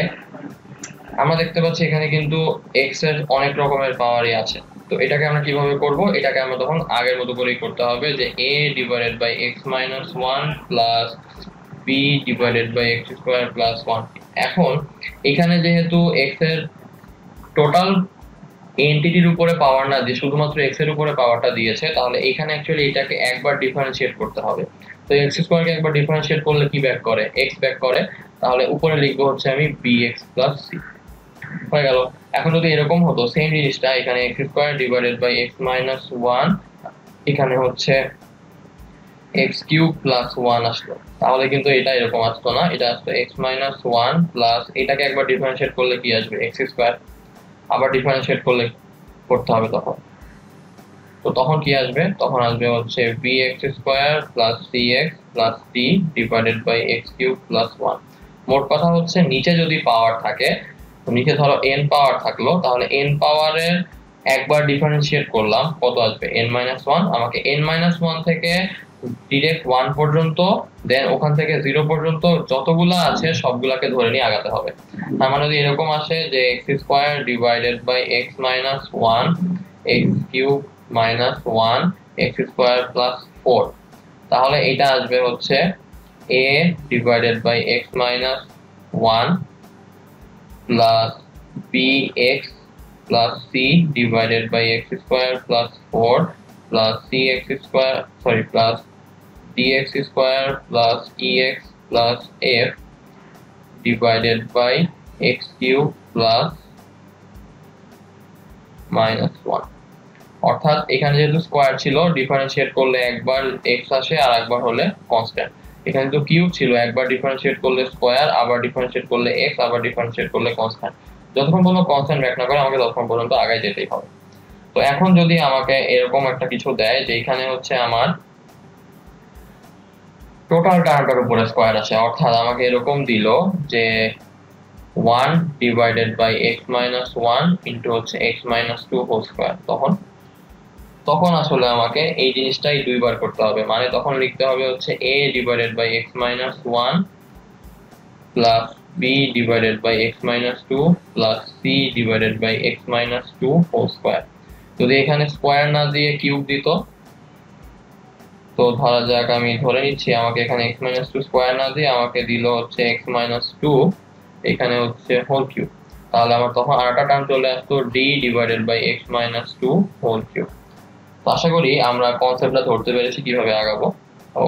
S1: আমরা দেখতে পাচ্ছি এখানে কিন্তু x এর অনেক রকমের পাওয়ারই আছে। তো এটাকে আমরা কিভাবে করব, এটাকে আমরা তখন আগের মতো করেই করতে হবে যে a divided by x minus 1 plus b divided by x square plus 1। এখন এখানে যেহেতু x এর টোটাল এন্টিটির উপরে পাওয়ার না দিয়ে শুধুমাত্র x এর উপরে পাওয়ারটা দিয়েছে, তাহলে এখানে অ্যাকচুয়ালি এটাকে একবার ডিফারেন্সিয়েট করতে হবে। তো x স্কয়ারকে একবার ডিফারেন্সিয়েট করলে কি ব্যাক করে, x ব্যাক করে, তাহলে উপরে লিখবো হচ্ছে আমি bx প্লাস c হয়ে গেল। এখন যদি এরকম হতো সেম জিনিসটা এখানে x square divided by x minus 1, এখানে হচ্ছে x কিউব প্লাস 1 আসলো, তাহলে কিন্তু এটা এরকম আসতো না, এটা আসতো x মাইনাস 1 প্লাস এটাকে একবার ডিফারেন্সিয়েট করলে কি আসবে x স্কয়ার, আবার ডিফারেন্সিয়েট করলে করতে হবে তখন। তো তখন কি আসবে, তখন আসবে হচ্ছে bx square plus cx plus d divided by x cube plus 1। মোট কথা হচ্ছে নিচে যদি পাওয়ার থাকে, নিচে ধরো n পাওয়ার থাকলো, তাহলে n পাওয়ারের একবার ডিফারেন্সিয়েট করলাম কত আসবে n-1, আমাকে n-1 থেকে ডিরেক্ট 1 পর্যন্ত, দেন ওখান থেকে 0 পর্যন্ত যতগুলা আছে সবগুলাকে ধরে নিয়ে আগাতে হবে। তার মানে যদি এরকম আসে যে x square divided by x minus 1 x cube minus 1 x square plus 4, তাহলে এটা আসবে হচ্ছে a divided by x minus 1 plus bx plus c divided by x square plus 4 plus cx square plus dx square plus ex plus f divided by x cube plus -1। অর্থাৎ এখানে যেহেতু square ছিল, differentiate করলে একবার x আসে আর একবার হলে constant. এখানে তো কিউব ছিল, একবার ডিফারেন্সিয়েট করলে স্কয়ার, আবার ডিফারেন্সিয়েট করলে x, আবার ডিফারেন্সিয়েট করলে কনস্ট্যান্ট। যতক্ষণ পর্যন্ত কনস্ট্যান্ট ব্যাক না করে আমাকে ততক্ষণ পর্যন্ত আগায় যেতেই হবে। তো এখন যদি আমাকে এরকম একটা কিছু দেয় যে এখানে হচ্ছে আমার টোটাল টার্মটার উপরে স্কয়ার আছে, অর্থাৎ আমাকে এরকম দিল যে 1 divided by x minus 1 into হচ্ছে x মাইনাস 2 হোল স্কয়ার, তখন আসলে আমাকে এই জিনিসটাই দুইবার করতে হবে। মানে তখন লিখতে হবে হচ্ছে a divided by x minus 1 plus b divided by x minus 2 plus c divided by x minus 2 whole square. যদি এখানে স্কয়ার না দিয়ে কিউব দিত, তো ধরা যাক আমি ধরে নিচ্ছি আমাকে এখানে x মাইনাস 2 স্কয়ার না দিয়ে আমাকে দিল হচ্ছে x মাইনাস 2, এখানে হচ্ছে হোল কিউব, তাহলে আমার তখন আরেকটা টার্ম চলে আসতো d divided by x minus 2 whole cube. তো আশা করি আমরা কনসেপ্টটা ধরতে পেরেছি কিভাবে আগাবো।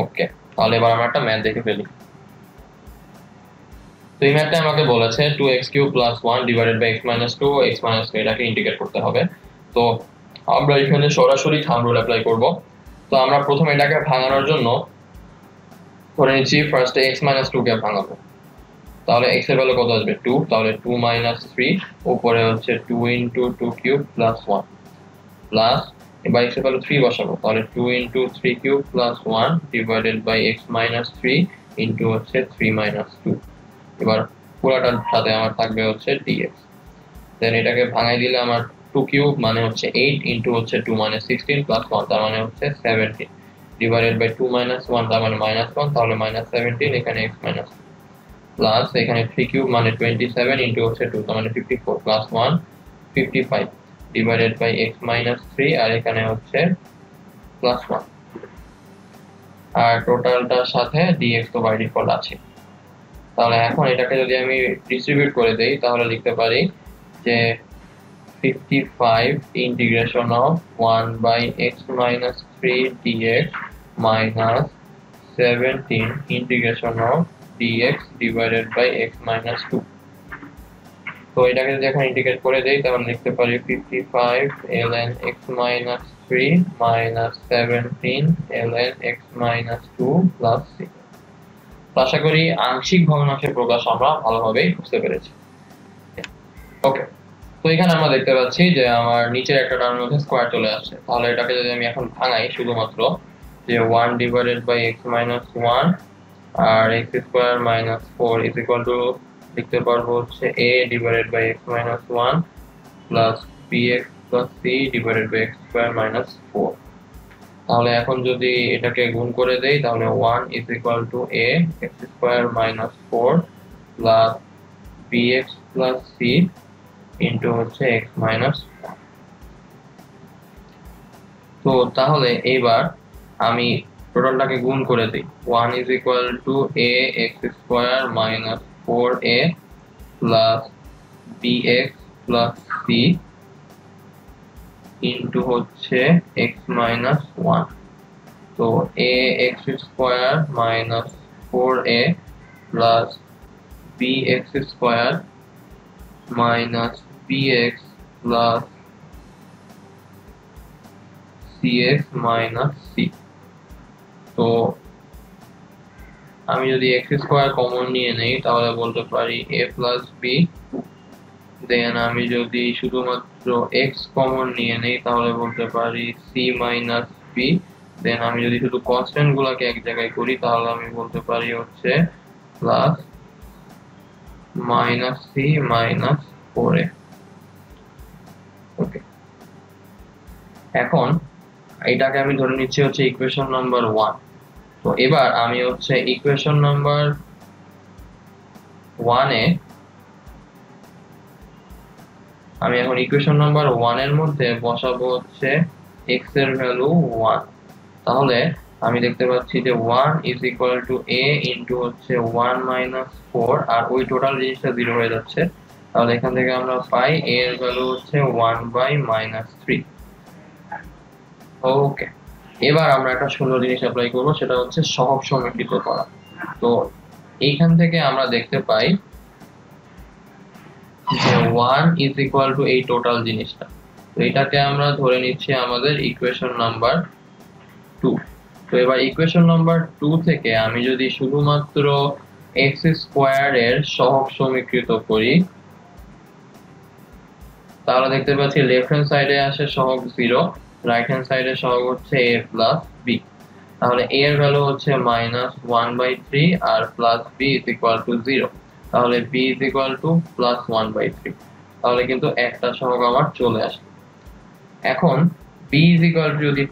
S1: ওকে, তাহলে এবার আমরা একটা ম্যাথ দেখে ফেলি। তো এই ম্যাথটা আমাকে বলেছে 2x³ + 1 divided by x minus 2 x minus 2 এটাকে ইন্টিগ্রেট করতে হবে। তো আমরা এখানে সরাসরি থাম্ব রুল অ্যাপ্লাই করব। তো আমরা প্রথমে এটাকে ভাঙানোর জন্য ধরে নিচ্ছি ফার্স্টে x মাইনাস 2 কে ভাঙাবো। তাহলে x এর ভ্যালু কত আসবে 2, তাহলে 2 - 3 উপরে হচ্ছে 2 * 2³ + 1 প্লাস এবার x এর ভ্যালু 3 বসাবো, তাহলে 2 * 3³ + 1 divided by x minus 3 into হচ্ছে 3 - 2। এবার পুরোটার সাথে আমার থাকবে হচ্ছে dx। দেন এটাকে ভাঙাই দিলে আমার 2³ মানে হচ্ছে 8 ইনটু হচ্ছে 2 মানে 16 প্লাস 1 তার মানে হচ্ছে 17 ডিভাইডেড বাই 2 - 1 তার মানে -1 তাহলে -17 এখানে x মাইনাস প্লাস এখানে 3³ মানে 27 ইনটু হচ্ছে 2 তার মানে 54 plus 1 55 divided by x minus 3 আর এখানে হচ্ছে প্লাস 1 আর টোটালটার সাথে dx তো বাই ডিফল্ট আছে। তাহলে এখন এটাকে যদি আমি ডিস্ট্রিবিউট করে দেই তাহলে লিখতে পারি যে 55 integration of 1 by x minus 3 dx minus 17 integration of dx divided by x minus 2। তো এটাকে যদি এখন ইন্টিগ্রেট করে দেই তাহলে লিখতে পারি 55 ln x minus 3 minus 17 ln x minus 2 plus 6। আশা করি আংশিক ভগ্নাংশের প্রকাশ আমরা ভালোভাবে বুঝতে পেরেছি। ওকে, তো এখানে আমরা দেখতে পাচ্ছি যে আমার নিচের একটা টার্মের মধ্যে স্কয়ার চলে আসছে। তাহলে এটাকে যদি আমি এখন ভাঙাই শুধুমাত্র যে 1 ডিভাইডেড বাই x মাইনাস 1 আর x square minus 4 is equal to লিখতে পারবো হচ্ছে a divided by x minus 1 plus bx plus c divided by x square minus 4। তাহলে এখন যদি এটাকে গুণ করে দেই তাহলে 1 is equal two a x square minus 4 plus bx plus c into হচ্ছে x মাইনাস 1। তো তাহলে এইবার আমি টোটালটাকে গুণ করে দিই। 1 is equal two a x square minus 4a plus bx plus c into হচ্ছে x মাইনাস 1। তো a x square minus 4a plus bx square minus bx plus cx minus c। তো আমি যদি x স্কয়ার কমন নিয়ে নেই তাহলে বলতে পারি a প্লাস b। দেন আমি যদি শুধুমাত্র x কমন নিয়ে নেই তাহলে বলতে পারি c মাইনাস b। দেন আমি যদি শুধু কনস্ট্যান্ট গুলাকে এক জায়গায় করি তাহলে আমি বলতে পারি হচ্ছে plus minus c minus 4a। ওকে, এখন এটাকে আমি ধরে নিচ্ছি হচ্ছে ইকুয়েশন নাম্বার 1। তো এবার আমি হচ্ছে ইকুয়েশন নাম্বার 1 এ আমি এখন ইকুয়েশন নাম্বার 1 এর মধ্যে বসাবো হচ্ছে x এর ভ্যালু 1। তাহলে আমি দেখতে পাচ্ছি যে 1 is equal two a into হচ্ছে 1 মাইনাস 4 আর ওই টোটাল জিনিসটা 0 হয়ে যাচ্ছে। তাহলে এখান থেকে আমরা পাই a এর ভ্যালু হচ্ছে 1/-3। ওকে, এবার আমরা একটা সুন্দর জিনিস অ্যাপ্লাই করব, সেটা হচ্ছে সহগ সমীকৃত করা। তো এইখান থেকে আমরা দেখতে পাই যে 1 ইজ ইকুয়াল টু এই টোটাল জিনিসটা। তো এটাকে আমরা ধরে নিচ্ছি আমাদের ইকুয়েশন নাম্বার 2। তো এবার ইকুয়েশন নাম্বার 2 থেকে আমি যদি শুধুমাত্র x স্কয়ার এর সহগ সমীকৃত করি, তাহলে দেখতে পাচ্ছি লেফট হ্যান্ড সাইডে আসে সহগ 0, রাইট হ্যান্ড সাইডে সহগ হচ্ছে a প্লাস b। তাহলে a এর ভ্যালু হচ্ছে -1/3 আর plus b is equal to 0। তাহলে b ইজ ইকুয়াল টু +1/3। তাহলে কিন্তু একটা সহগ আমার চলে আসে। এখন b ইজ ইকুয়াল টু যদি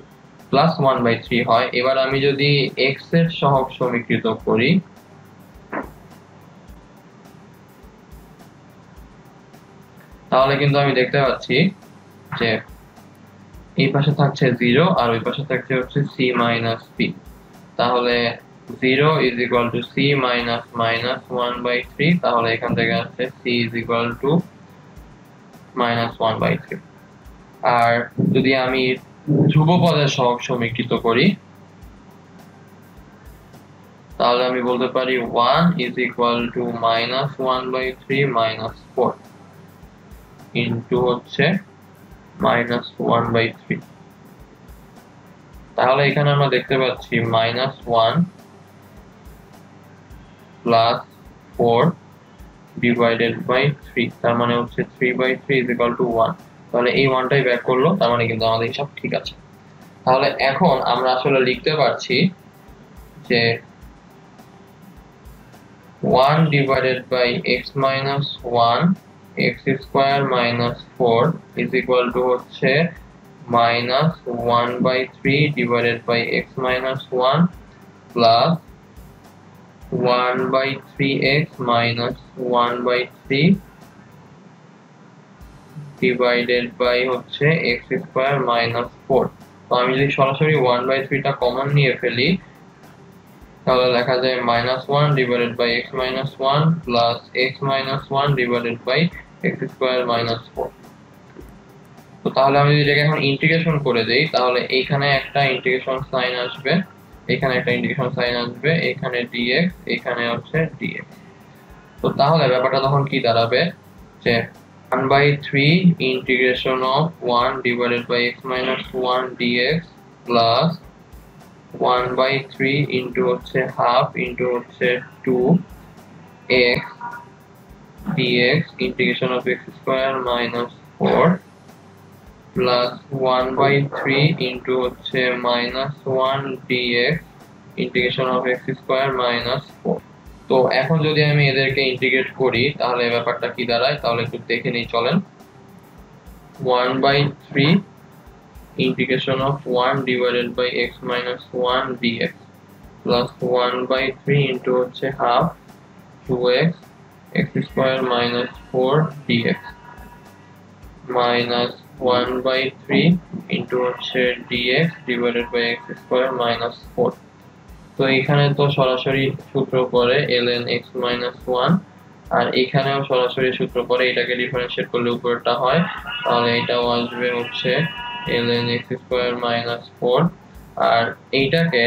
S1: +1/3 হয়, এবার আমি যদি x এর সহগ সমীকৃত করি, তাহলে কিন্তু আমি দেখতে পাচ্ছি যে এই পাশে থাকছে 0 আর ওই পাশে থাকছে হচ্ছে c - b। তাহলে 0 ইজ ইকুয়াল টু c -1/3। তাহলে এখান থেকে আসছে c ইজ ইকুয়াল টু -1/3। আর যদি আমি ধ্রুবপদের সহগ সমীকৃত করি, তাহলে আমি বলতে পারি 1 ইজ ইকুয়াল টু -1/3 - 4 ইনটু হচ্ছে -1/3। তাহলে এখানে আমরা দেখতে পাচ্ছি -1 প্লাস 4 ডিভাইডেড বাই 3, তার মানে হচ্ছে 3/3 ইজ ইকুয়াল টু 1। তাহলে এই 1টাই ব্যাক করলো, তার মানে কিন্তু আমাদের হিসাব ঠিক আছে। তাহলে এখন আমরা আসলে লিখতে পারছি যে 1 divided by x minus 1 x square minus 4 is equal to হচ্ছে -1/3 divided by x minus 1 plus 1/3x minus 1/3 divided by হচ্ছে x স্কয়ার minus 4। তো আমি যদি সরাসরি 1/3 টা কমন নিয়ে ফেলি, তাহলে লেখা যায় -1 divided by x minus 1 plus x minus 1 divided by x square minus 4। তো তাহলে আমি যদি এটাকে এখন ইন্টিগ্রেশন করে দেই, তাহলে এইখানে একটা ইন্টিগ্রেশন সাইন আসবে, এখানে একটা ইন্টিগ্রেশন সাইন আসবে, এখানে dx, এখানে হচ্ছে dx। তো তাহলে ব্যাপারটা তখন কি দাঁড়াবে যে 1/3 integration of 1 divided by x minus 1 dx plus 1/3 into হচ্ছে হাফ ইনটু হচ্ছে 2x dx integration of x square minus 4 plus 1/3 into হচ্ছে -1 dx integration of x square minus 4। তো এখন যদি আমি এদেরকে ইন্টিগ্রেট করি, তাহলে ব্যাপারটা কি দাঁড়ায়, তাহলে একটু দেখে নিই চলেন। 1/3 integration of 1 divided by x minus 1 dx plus 1/3 into হচ্ছে half 2x x square minus 4 dx minus 1/3 into হচ্ছে dx divided by x square minus 4। তো এখানে তো সরাসরি সূত্র পড়ে ln x minus 1, আর এখানেও সরাসরি সূত্র পড়ে, এটাকে ডিফারেন্সিয়েট করলে উপরেরটা হয়, তাহলে এটাও আসবে হচ্ছে ln x square minus 4। আর এইটাকে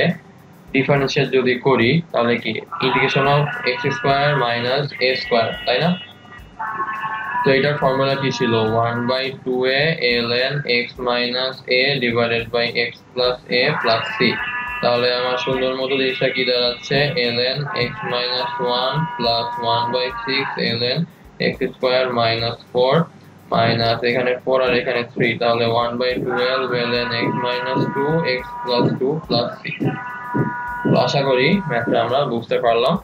S1: ডিফারেন্সিয়েট যদি করি, তাহলে কি integration of x square minus a square, তাই না? তো এটার ফর্মুলা কি ছিল, 1/2a ln x minus a divided by x plus a plus c। তাহলে আমার সুন্দর মতো জিনিসটা কি দাঁড়াচ্ছে, ln x minus 1 plus 1/6 ln x square minus 4 minus এখানে 4 আর এখানে 3, তাহলে 1/12 ln x minus 2 x plus 2 plus c। তো আশা করি ম্যাথটা আমরা বুঝতে পারলাম।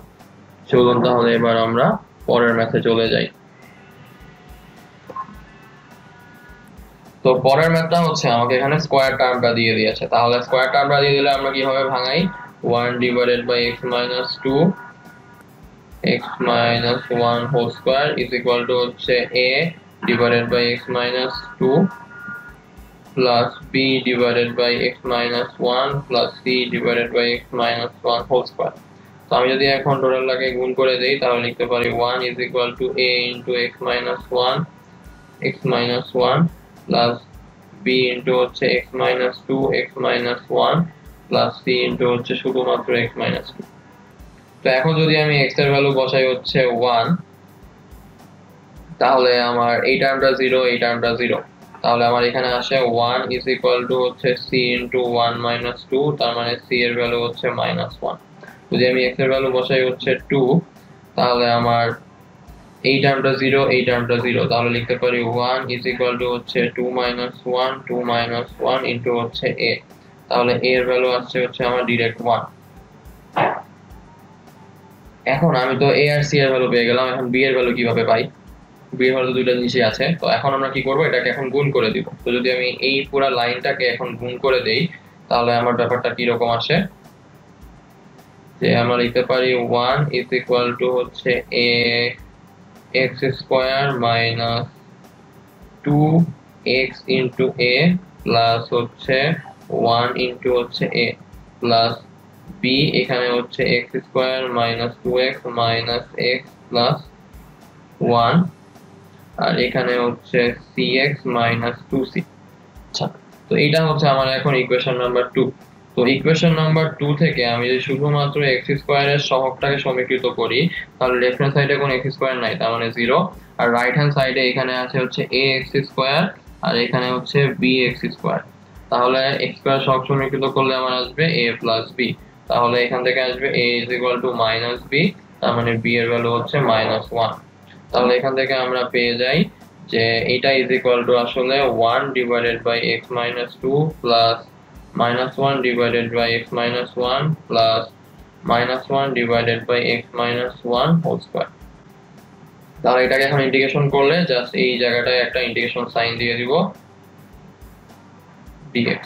S1: চলুন তাহলে এবার আমরা পরের ম্যাথে চলে যাই। তো পরের ম্যাথটা হচ্ছে আমাকে এখানে স্কয়ার টার্মটা দিয়ে দিয়েছে, তাহলে স্কয়ার টার্মটা দিয়ে দিলে আমরা কিভাবে ভাঙাই, 1 divided by x minus 2 x minus 1 whole square is equal to হচ্ছে a divided by x minus 2 plus b divided by x minus 1 plus c divided by x minus 1 whole square। তো আমি যদি এখন টোটালটাকে গুণ করে দেই তাহলে লিখতে পারি 1 is equal to a into x minus 1 plus b into হচ্ছে x minus 2 x minus 1 plus c into হচ্ছে শুধুমাত্র x minus 2। তো এখন যদি আমি x এর ভ্যালু বসাই হচ্ছে 1, তাহলে আমার এই টার্মটা 0, এই টার্মটা 0, তাহলে আমার এখানে আসে 1 is equal to হচ্ছে c into 1 minus 2, তার মানে c এর ভ্যালু হচ্ছে -1। যদি আমি x এর ভ্যালু বসাই হচ্ছে 2, তাহলে আমার এই টার্মটা 0, এই টার্মটা 0, তাহলে লিখতে পারি 1 is equal to হচ্ছে 2 minus 1 into হচ্ছে a, তাহলে a এর ভ্যালু আসছে হচ্ছে আমার ডাইরেক্ট 1। এখন আমি তো a আর c এর ভ্যালু পেয়ে গেলাম, এখন b এর ভ্যালু কিভাবে পাই? b এর ভ্যালু দুইটা জিনিসই আছে, তো এখন আমরা কি করব, এটাকে এখন গুণ করে দিব। তো যদি আমি এই পুরো লাইনটাকে এখন গুণ করে দেই তাহলে আমার ব্যাপারটা কি রকম আসে, যে আমরা লিখতে পারি 1 is equal to হচ্ছে a x square minus 2x into a plus হচ্ছে 1 into হচ্ছে a plus b এখানে হচ্ছে x square minus 2x minus x plus 1 আর এখানে হচ্ছে cx minus 2c। আচ্ছা, তো এটা হচ্ছে আমার এখন ইকুয়েশন নাম্বার 2। তো ইকুয়েশন নাম্বার 2 থেকে আমি যদি শুধুমাত্র x স্কয়ার এর সহগটাকে সমীকৃত করি তাহলে লেফট হ্যান্ড সাইডে কোনো x স্কয়ার নাই, তার মানে 0, আর রাইট হ্যান্ড সাইডে এখানে আছে হচ্ছে ax স্কয়ার আর এখানে হচ্ছে bx স্কয়ার। তাহলে x স্কয়ার সহগ সমীকৃত করলে আমার আসবে a plus b, তাহলে এখান থেকে আসবে a is equal to minus b, তার মানে b এর ভ্যালু হচ্ছে -1। তাহলে এখান থেকে আমরা পেয়ে যাই যে এটা is equal to আসলে 1 divided by x minus 2 plus -1 divided by x minus 1 plus -1 divided by x minus 1 whole square। তাহলে এটাকে এখন ইন্টিগ্রেশন করলে জাস্ট এই জায়গাটায় একটা ইন্টিগ্রেশন সাইন দিয়ে দিব dx।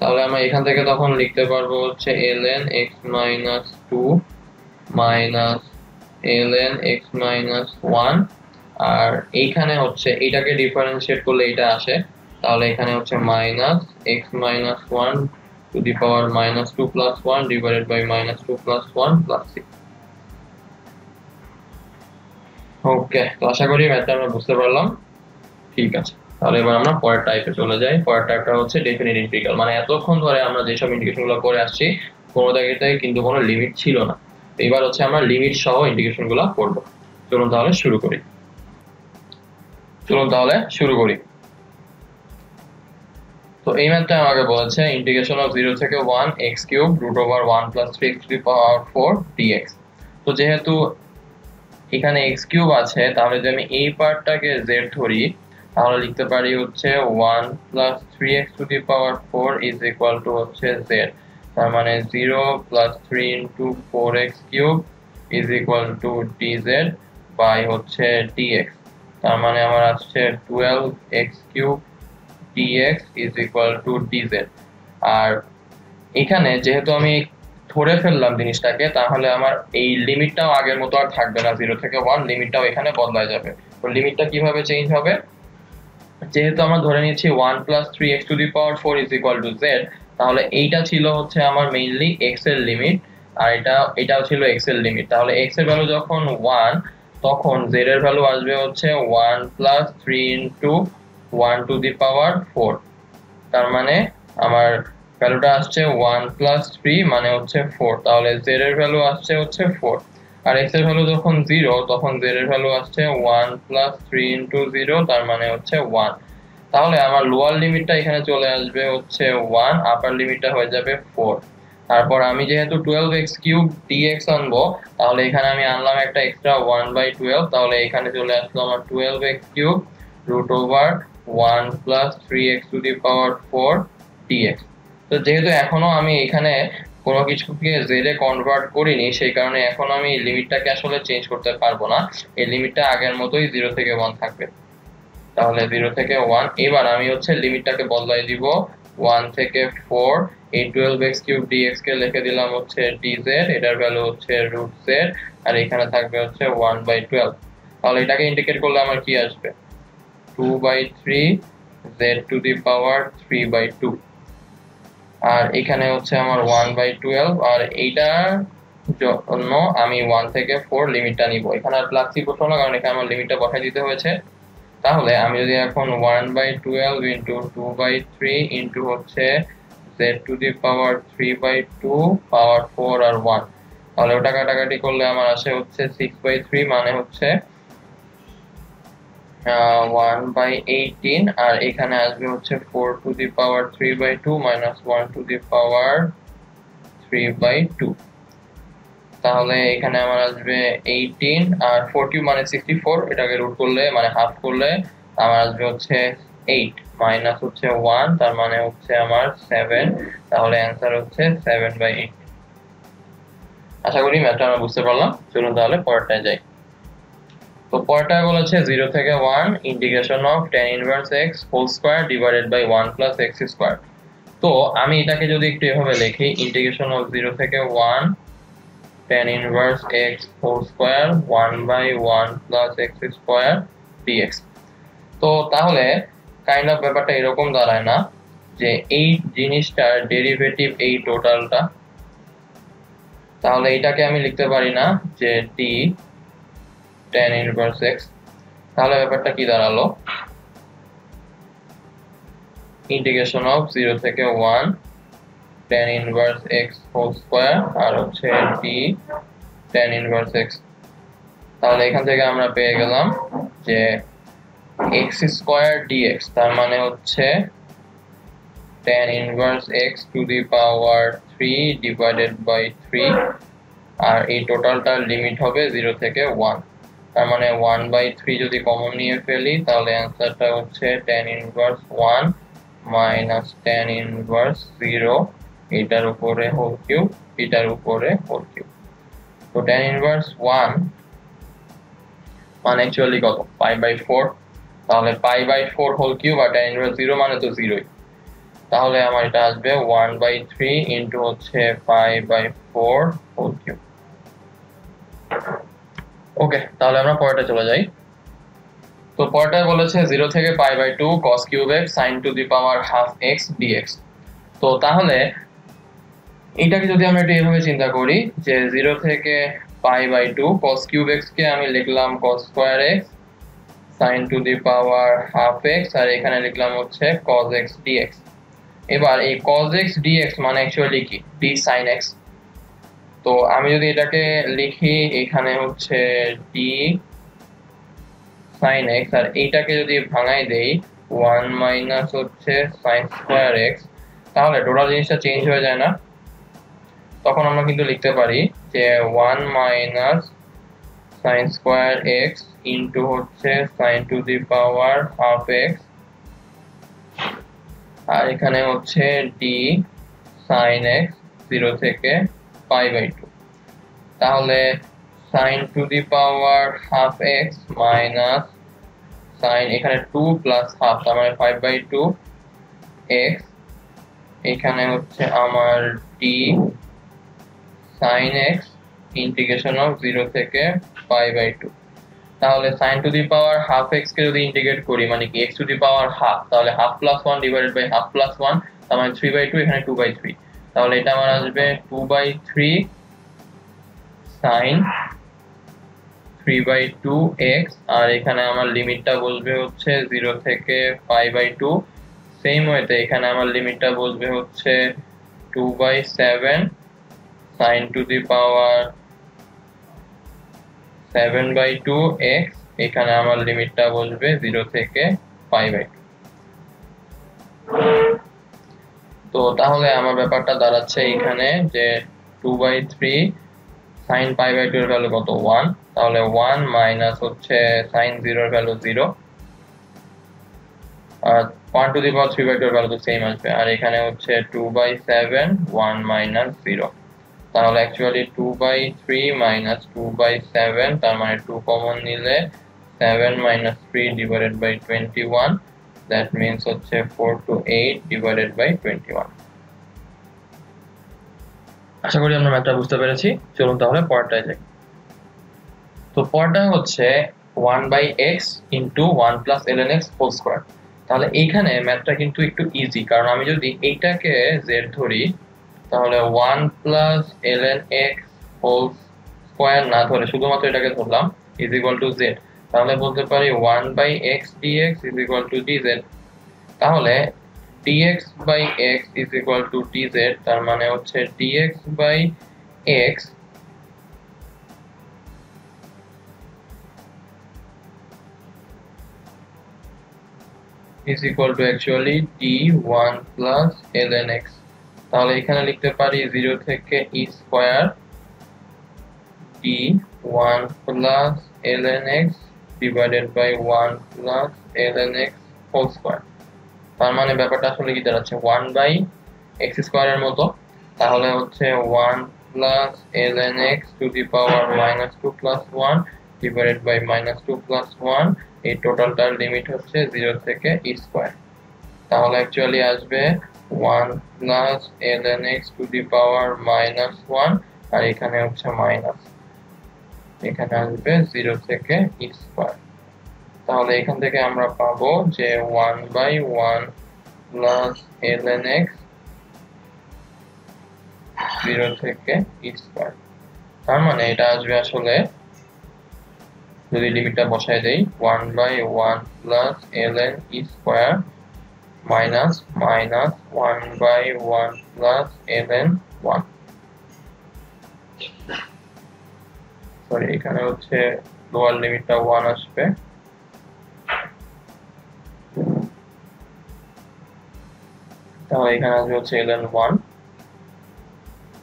S1: তাহলে আমরা এখান থেকে তখন লিখতে পারবো হচ্ছে ln x minus 2 minus ln x minus 1, আর এইখানে হচ্ছে এটাকে ডিফারেন্সিয়েট করলে এটা আসে, তাহলে এখানে হচ্ছে minus x minus 1 to the power minus 2 plus 1 divided by minus 2 plus 1 plus 6। ওকে, তো আশা করি ম্যাথটা আমরা বুঝতে পারলাম। ঠিক আছে, তাহলে এবার আমরা পরের টাইপে চলে যাই। পরের টাইপটা হচ্ছে ডেফিনিট ইন্টিগ্রাল, মানে এতক্ষণ ধরে আমরা যেসব ইন্টিগ্রেশনগুলো করে আসছি কোনো জায়গায় কিন্তু কোনো লিমিট ছিল না, এবার হচ্ছে আমরা লিমিট সহ ইন্টিগ্রেশনগুলো করব। চলুন তাহলে শুরু করি। তো এই ম্যাথটা আমাকে বলেছে ইন্টিগ্রেশন অফ 0 থেকে 1 x cube root over 1 plus 3x to the power 4 dx। তো যেহেতু এখানে x কিউব আছে তাহলে যদি আমি এই পার্টটাকে z ধরি তাহলে লিখতে পারি হচ্ছে 1 plus 3x to the power 4 is equal to হচ্ছে z, তার মানে 0 প্লাস 3 into 4x cube is equal to dz by হচ্ছে dx, তার মানে আমার আসছে 12x cube dx is equal to dz। আর এখানে যেহেতু আমি ধরে ফেললাম জিনিসটাকে তাহলে আমার এই লিমিটটাও আগের মতো আর থাকবে না, 0 থেকে 1 লিমিটটাও এখানে বদলায় যাবে। তো লিমিটটা কিভাবে চেঞ্জ হবে, যেহেতু আমরা ধরে নিয়েছি 1 plus 3x to the power 4 is equal to z, তাহলে এইটা ছিল হচ্ছে আমার মেইনলি x এর লিমিট আর এটাও ছিল x এর লিমিট। তাহলে x এর ভ্যালু যখন 1 তখন z এর ভ্যালু আসবে হচ্ছে 1 plus 3 into 1 to the power 4, তার মানে আমার ভ্যালুটা আসছে 1 plus 3 মানে হচ্ছে 4, তাহলে z এর ভ্যালু আসছে হচ্ছে 4। আর x এর ভ্যালু যখন 0 তখন z এর ভ্যালু আসছে 1 plus 3 into 0 তার মানে হচ্ছে 1। তাহলে আমার লোয়ার লিমিটটা এখানে চলে আসবে হচ্ছে 1, আপার লিমিটটা হয়ে যাবে 4। তারপর আমি যেহেতু 12x কিউব dx আনবো তাহলে এখানে আমি আনলাম একটা এক্সট্রা 1/12, তাহলে এখানে চলে আসলো আমার 12x cube root over 1 plus 3x to the power 4 dx। তো যেহেতু এখনো আমি এখানে কোনো কিছুকে z এ কনভার্ট করিনি সেই কারণে এখন আমি লিমিটটাকে আসলে চেঞ্জ করতে পারবো না, এই লিমিটটা আগের মতোই 0 থেকে 1 থাকবে। তাহলে 0 থেকে 1, এবার আমি হচ্ছে লিমিটটাকে বদলাই দিব 1 থেকে 4, এই 12x কিউব dx কে লিখে দিলাম হচ্ছে dz, এটার ভ্যালু হচ্ছে root z আর এখানে থাকবে হচ্ছে 1/12। তাহলে এটাকে ইন্টিগ্রেট করলে আমার কি আসবে 2/3 z to the power 3/2। আর এখানে হচ্ছে আমার 1/12 আর এইটার জন্য আমি 1 থেকে 4 লিমিটটা নিব। এখানে আর প্লাস 3 বসাবো না, কারণ এখানে আমার লিমিটটা বসাই দিতে হয়েছে। তাহলে আমি যদি এখন 1/12 ইন্টু 2/3 ইন্টু হচ্ছে z টু দি পাওয়ার 3/2 পাওয়ার 4 আর 1, তাহলে ওটা কাটাকাটি করলে আমার আসে হচ্ছে 6/3, মানে হচ্ছে 1/18, আর এখানে আসবে হচ্ছে 4 to the power 3/2 minus 1 to the power 3/2। তাহলে এখানে আমার আসবে 18 আর 40 মানে 64, এটাকে রুট করলে মানে হাফ করলে আমার আসবে হচ্ছে 8 মাইনাস হচ্ছে 1, তার মানে হচ্ছে আমার 7। তাহলে অ্যান্সার হচ্ছে 7/8। আশা করি ম্যাথটা আমরা বুঝতে পারলাম। চলুন তাহলে পরেরটায় যাই। তো পরেরটা বলেছে 0 থেকে 1 integration of tan inverse x whole square divided by 1 plus x square. তো আমি এটাকে যদি একটু এভাবে লিখি, ইন্টিগ্রেশন অফ 0 থেকে 1 tan inverse x whole square 1/1 plus x square dx। তো তাহলে কাইন্ড অফ ব্যাপারটা এরকম দাঁড়ায় না যে এই জিনিসটার ডেরিভেটিভ এই টোটালটা, তাহলে এটাকে আমি লিখতে পারি না যে d tan ইনভার্স x। তাহলে ব্যাপারটা কি দাঁড়ালো, ইন্টিগ্রেশন অফ 0 থেকে 1 tan inverse x whole square আর হচ্ছে d tan ইনভার্স x। তাহলে এখান থেকে আমরা পেয়ে গেলাম যে x স্কয়ার dx, তার মানে হচ্ছে tan inverse x to the power 3 divided by 3, আর এই টোটালটার লিমিট হবে 0 থেকে 1, তার মানে 1/3 যদি কমন নিয়ে ফেলি তাহলে অ্যান্সারটা হচ্ছে tan inverse 1 minus tan inverse 0, এটার উপরে হোল কিউব, এটার উপরে হোল কিউব। তো tan ইনভার্স 1 মানে অ্যাকচুয়ালি কত, π/4, তাহলে π/4 হোল কিউব, আর tan ইনভার্স 0 মানে তো 0ই, তাহলে আমার এটা আসবে 1/3 ইন্টু হচ্ছে π/4 হোল কিউব। ওকে, তাহলে আমরা পরেরটা চলে যাই। তো পরেরটায় বলেছে 0 থেকে π/2 cos cube x sin to the power half x dx। তো তাহলে এটাকে যদি আমরা একটু এভাবে চিন্তা করি যে 0 থেকে π/2 cos কিউব x কে আমি লিখলাম cos square x sin to the power half x, আর এখানে লিখলাম হচ্ছে cos x dx। এবার এই cos x dx মানে অ্যাকচুয়ালি কি, d sin x। তো আমি যদি এটাকে লিখি এখানে হচ্ছে d sin x, আর এইটাকে যদি ভাঙাই দেই 1 মাইনাস হচ্ছে sin স্কয়ার x, তাহলে টোটাল জিনিসটা চেঞ্জ হয়ে যায় না? তখন আমরা কিন্তু লিখতে পারি যে 1 minus sin square x into হচ্ছে sin to the power half x, আর এখানে হচ্ছে d sin x 0 থেকে π/2। তাহলে sin to the power half x minus sin, এখানে 2 প্লাস হাফ, তার মানে 5/2 x, এখানে হচ্ছে আমার d sin x integration of 0 থেকে π/2। তাহলে sin to the power half x কে যদি ইন্টিগ্রেট করি মানে কি x to the power half, তাহলে half plus 1 divided by half plus 1, তার মানে 3/2, এখানে 2/3, তাহলে এটা আমার আসবে 2/3 sin 3/2x, আর এখানে আমার লিমিটটা বসবে হচ্ছে 0 থেকে π/2। সেম ওয়েতে এখানে আমার লিমিটটা বসবে হচ্ছে 2/7 sin to the power 7/2x, এখানে আমার লিমিটটা বসবে 0 থেকে π/2। তো তাহলে আমার ব্যাপারটা দাঁড়াচ্ছে এখানে যে 2/3 sin π/2 এর ভ্যালু কত, 1, তাহলে 1 মাইনাস হচ্ছে sin 0 এর value 0, R 1 to the power 3/2 এর ভ্যালু তো সেম আসবে, আর এখানে হচ্ছে 2/7 1 মাইনাস 0, তাহলে অ্যাকচুয়ালি 2/3 মাইনাস 2/7, তার মানে 2 কমন নিলে 7 minus 3 divided by 21, that means হচ্ছে 4 to 8 ডিভাইডেড বাই 21। আশা করি আমরা ম্যাথটা বুঝতে পেরেছি। চলুন তাহলে পরেরটায় যাই। তো পরেরটা হচ্ছে 1/x into 1 plus ln x whole square. তাহলে এইখানে ম্যাথটা কিন্তু একটু ইজি, কারণ আমি যদি এইটাকে z ধরি তাহলে 1 plus ln x whole square না ধরে শুধুমাত্র এটাকে ধরলাম ইজ ইকুয়াল টু z, তাহলে বলতে পারি 1 by x dx is equal to dz। তাহলে dx by x is equal to dz, তার মানে হচ্ছে dx by x is equal to actually d1 plus ln x। তাহলে এখানে লিখতে পারি 0 থেকে e square d1 plus ln x divided by 1 plus ln x whole square। তার মানে ব্যাপারটা আসলে কি দাঁড়াচ্ছে 1 বাই x স্কয়ারের মতো। তাহলে হচ্ছে 1 plus ln x to the power minus 2 plus 1 divided by minus 2 plus 1, এই টোটালটার লিমিট হচ্ছে 0 থেকে e স্কয়ার। তাহলে অ্যাকচুয়ালি আসবে 1 plus ln x to the power minus 1, আর এখানে হচ্ছে মাইনাস, এখানে আসবে 0 থেকে e স্কয়ার। তাহলে এখান থেকে আমরা পাবো যে 1 বাই 1 plus ln x 0 থেকে e স্কয়ার। তার মানে এটা আসবে আসলে যদি লিমিটটা বসায় দেই 1 বাই 1 plus ln e স্কয়ার minus minus 1 by 1 plus ln 1, sorry এখানে হচ্ছে লোয়ার লিমিটটা 1 আসবে, তাহলে এখানে আসবে হচ্ছে ln 1।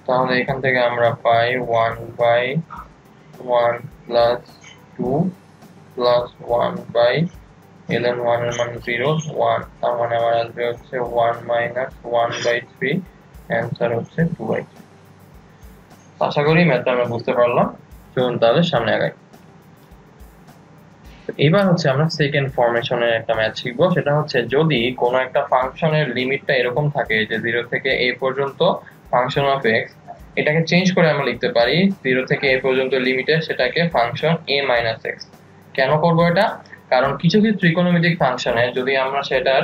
S1: তাহলে এখান থেকে আমরা পাই 1 by 1 plus 2 plus 1 by ln 1 এর মান 0 1, তার মানে আমার আসবে হচ্ছে 1 মাইনাস 1 বাই 3, অ্যান্সার হচ্ছে 2 বাই 3। আশা করি ম্যাথটা আমরা বুঝতে পারলাম। চলুন তাহলে সামনে আগাই। এবার হচ্ছে আমরা সেকেন্ড ফরমেশনের একটা ম্যাথ শিখবো, সেটা হচ্ছে যদি কোনো একটা ফাংশনের লিমিটটা এরকম থাকে যে 0 থেকে a পর্যন্ত ফাংশন অফ x, এটাকে চেঞ্জ করে আমরা লিখতে পারি 0 থেকে a পর্যন্ত লিমিটে সেটাকে ফাংশন a মাইনাস x। কেন করব এটা? কারণ কিছু কিছু ত্রিকোণমিতিক ফাংশনে যদি আমরা সেটার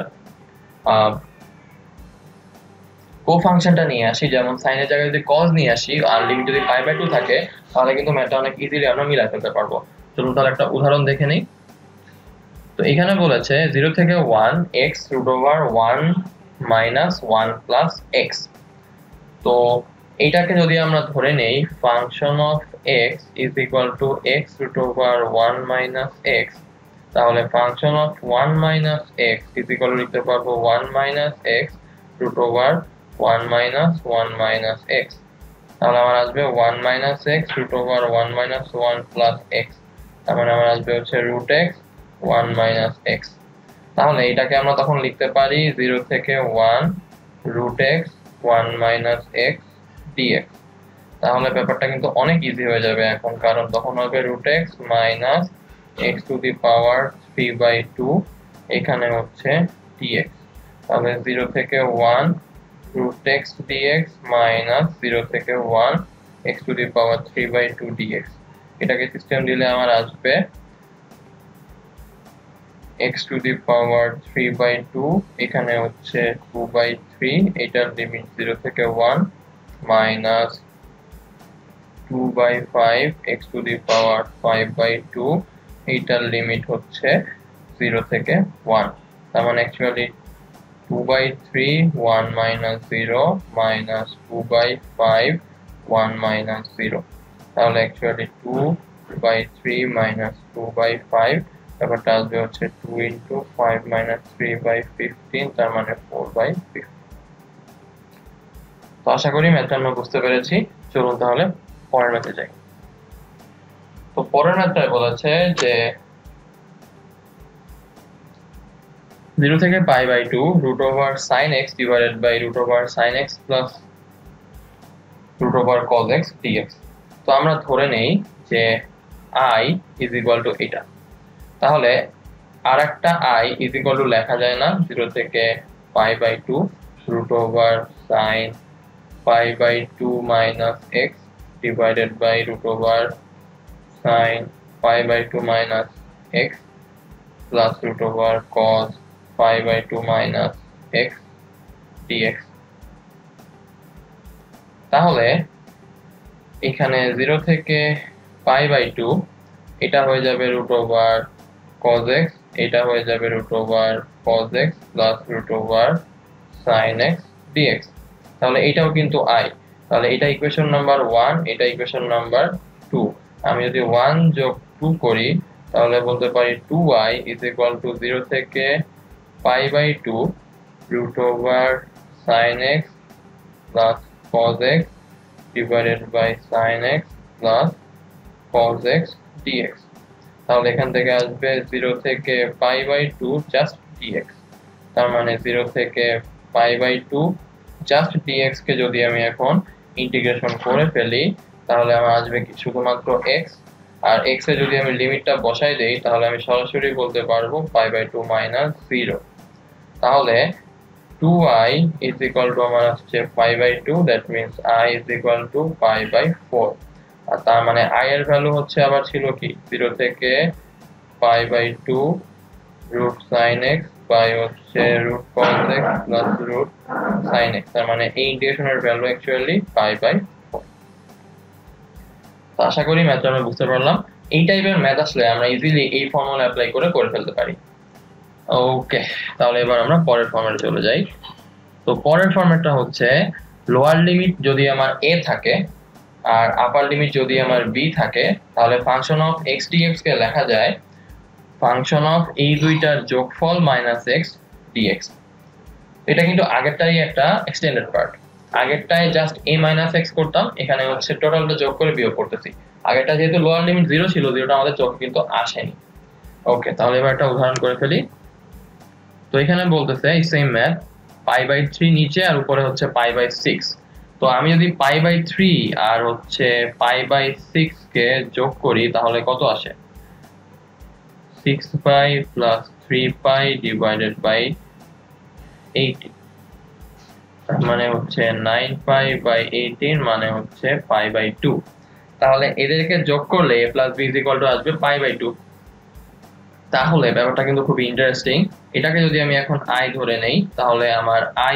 S1: কো ফাংশনটা নিয়ে আসি, যেমন sin এর জায়গায় যদি cos নিয়ে আসি আর লিমিট যদি π/2 থাকে, তাহলে কিন্তু ম্যাথটা অনেক ইজিলি আমরা মিলাই ফেলতে পারবো। চলুন তাহলে একটা উদাহরণ দেখে নিই। তো এখানে বলেছে 0 থেকে 1 x root over 1 minus 1 plus x। তো এইটাকে যদি আমরা ধরে নেই function of x is equal to x root over 1 minus x, তাহলে function of 1 minus x is equal লিখতে পারবো 1 minus x root over 1 minus 1 minus x। তাহলে আমার আসবে 1 minus x root over 1 minus 1 plus x, তার মানে আমার আসবে হচ্ছে রুট x 1 মাইনাস x। তাহলে এটাকে আমরা তখন লিখতে পারি 0 থেকে 1 root x 1 minus x dx। তাহলে ব্যাপারটা কিন্তু অনেক ইজি হয়ে যাবে এখন, কারণ তখন হবে root x minus x to the power 3/2, এখানে হচ্ছে dx। তাহলে 0 থেকে 1 রুট x dx মাইনাস 0 থেকে 1 x to the power 3/2 dx। এটাকে সিস্টেম দিলে আমার আসবে x টু দি পাওয়ার 3/2, এখানে হচ্ছে 2/3, এটার লিমিট 0 থেকে 1 মাইনাস 2/5 x টু দি পাওয়ার 5/2, এইটার লিমিট হচ্ছে 0 থেকে 1। তার মানে অ্যাকচুয়ালি 2/3 1 মাইনাস 0 মাইনাস 2/5 1 মাইনাস 0, তাহলে অ্যাকচুয়ালি 2/3 মাইনাস 2/5, ব্যাপারটা আসবে হচ্ছে 2 ইন্টু 5 মাইনাস 3/15, তার মানে 4/15। তো আশা করি ম্যাথটা আমরা বুঝতে পেরেছি। চলুন তাহলে পরের ম্যাথে যাই। তো পরের ম্যাথটায় বলেছে যে 0 থেকে π/2 root over sin x divided by root over sin x plus root over cos x dx। তো আমরা ধরে নেই যে i ইজ ইকুয়াল টু এটা। তাহলে আর একটা i ইজ ইকুয়াল টু লেখা যায় না 0 থেকে π/2 root over sin π/2 minus x divided by root over sin π/2 minus x plus root over cos π/2 minus x dx। তাহলে এখানে 0 থেকে π/2 এটা হয়ে যাবে √cos x, এটা হয়ে যাবে √cos x plus √sin x dx। তাহলে এটাও কিন্তু i, তাহলে এটা ইকুয়েশন নাম্বার 1, এটা ইকুয়েশন নাম্বার 2। আমি যদি 1 যোগ 2 করি তাহলে বলতে পারি 2i = 0 থেকে π/2 √sin x plus cos x divided by sin x plus cos x dx। তাহলে এখান থেকে আসবে 0 থেকে π/2 জাস্ট dx, তার মানে 0 থেকে π/2 জাস্ট dx কে যদি আমি এখন ইন্টিগ্রেশন করে ফেলি তাহলে আমার আসবে শুধুমাত্র x, আর x এ যদি আমি লিমিটটা বসাই দেই তাহলে আমি সরাসরি বলতে পারবো π/2 মাইনাস 0। তাহলে 2i = আমার আসছে π/2, দ্যাট মিন্স i = π/4। আর তার মানে i এর ভ্যালু হচ্ছে আবার ছিল কি 0 থেকে π/2 √sin x বাই হচ্ছে √cos x plus √sin x, তার মানে এই ইন্টিগ্রেশনের ভ্যালু অ্যাকচুয়ালি π/4। তো আশা করি ম্যাথটা আমরা বুঝতে পারলাম। এই টাইপের ম্যাথ আসলে আমরা ইজিলি এই ফর্মুলা অ্যাপ্লাই করে ফেলতে পারি। ওকে, তাহলে এবার আমরা পরের ফর্মেটে চলে যাই। তো পরের ফর্মেটটা হচ্ছে লোয়ার লিমিট যদি আমার a থাকে আর আপার লিমিট যদি আমার b থাকে তাহলে ফাংশন অফ x dx কে লেখা যায় ফাংশন অফ এই দুইটার যোগফল মাইনাস x dx। এটা কিন্তু আগেরটাই একটা এক্সটেন্ডেড পার্ট, আগেরটায় জাস্ট a মাইনাস x করতাম, এখানে হচ্ছে টোটালটা যোগ করে বিয়োগ করতেছি। আগেরটা যেহেতু লোয়ার লিমিট 0 ছিল, 0টা আমাদের চোখে কিন্তু আসেনি। ওকে, তাহলে এবার একটা উদাহরণ করে ফেলি। তো এখানে বলতেছে এই সেম ম্যাথ π/3 নিচে আর উপরে হচ্ছে π/6। তো আমি যদি π/3 আর হচ্ছে π/6 কে যোগ করি তাহলে কত আসে? 6π প্লাস 3π ডিভাইডেড বাই 18, মানে হচ্ছে 9π/18 মানে হচ্ছে π/2। তাহলে এদেরকে যোগ করলে a প্লাস b আসবে π/2। তাহলে ব্যাপারটা কিন্তু খুবই ইন্টারেস্টিং। এটাকে যদি আমি এখন i ধরে নেই তাহলে আমার i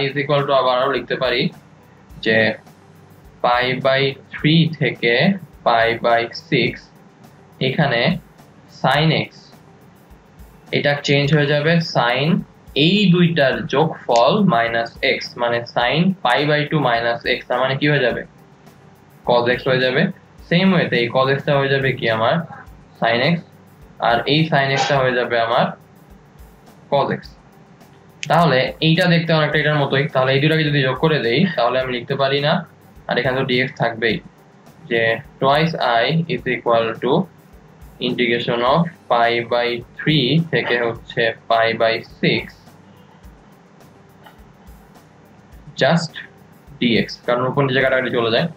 S1: আবারও লিখতে পারি যে π/3 থেকে π/6, এখানে sin x এটা চেঞ্জ হয়ে যাবে sin এই দুইটার যোগফল মাইনাস x, মানে sin π/2 মাইনাস x, তার মানে কি হয়ে যাবে? cos x হয়ে যাবে। সেম ওয়েতে এই cos x টা হয়ে যাবে কি আমার sin x, আর এই sin x টা হয়ে যাবে আমার cos x। তাহলে এইটা দেখতে অনেকটা এটার মতোই, তাহলে এই দুটাকে যদি যোগ করে দেই তাহলে আমি লিখতে পারি না, আর এখানে তো dx থাকবেই, যে twice i = ইন্টিগ্রেশন অফ π/3 থেকে হচ্ছে π/6 জাস্ট dx, কারণ উপর নিচে কাটাকাটি চলে যায়।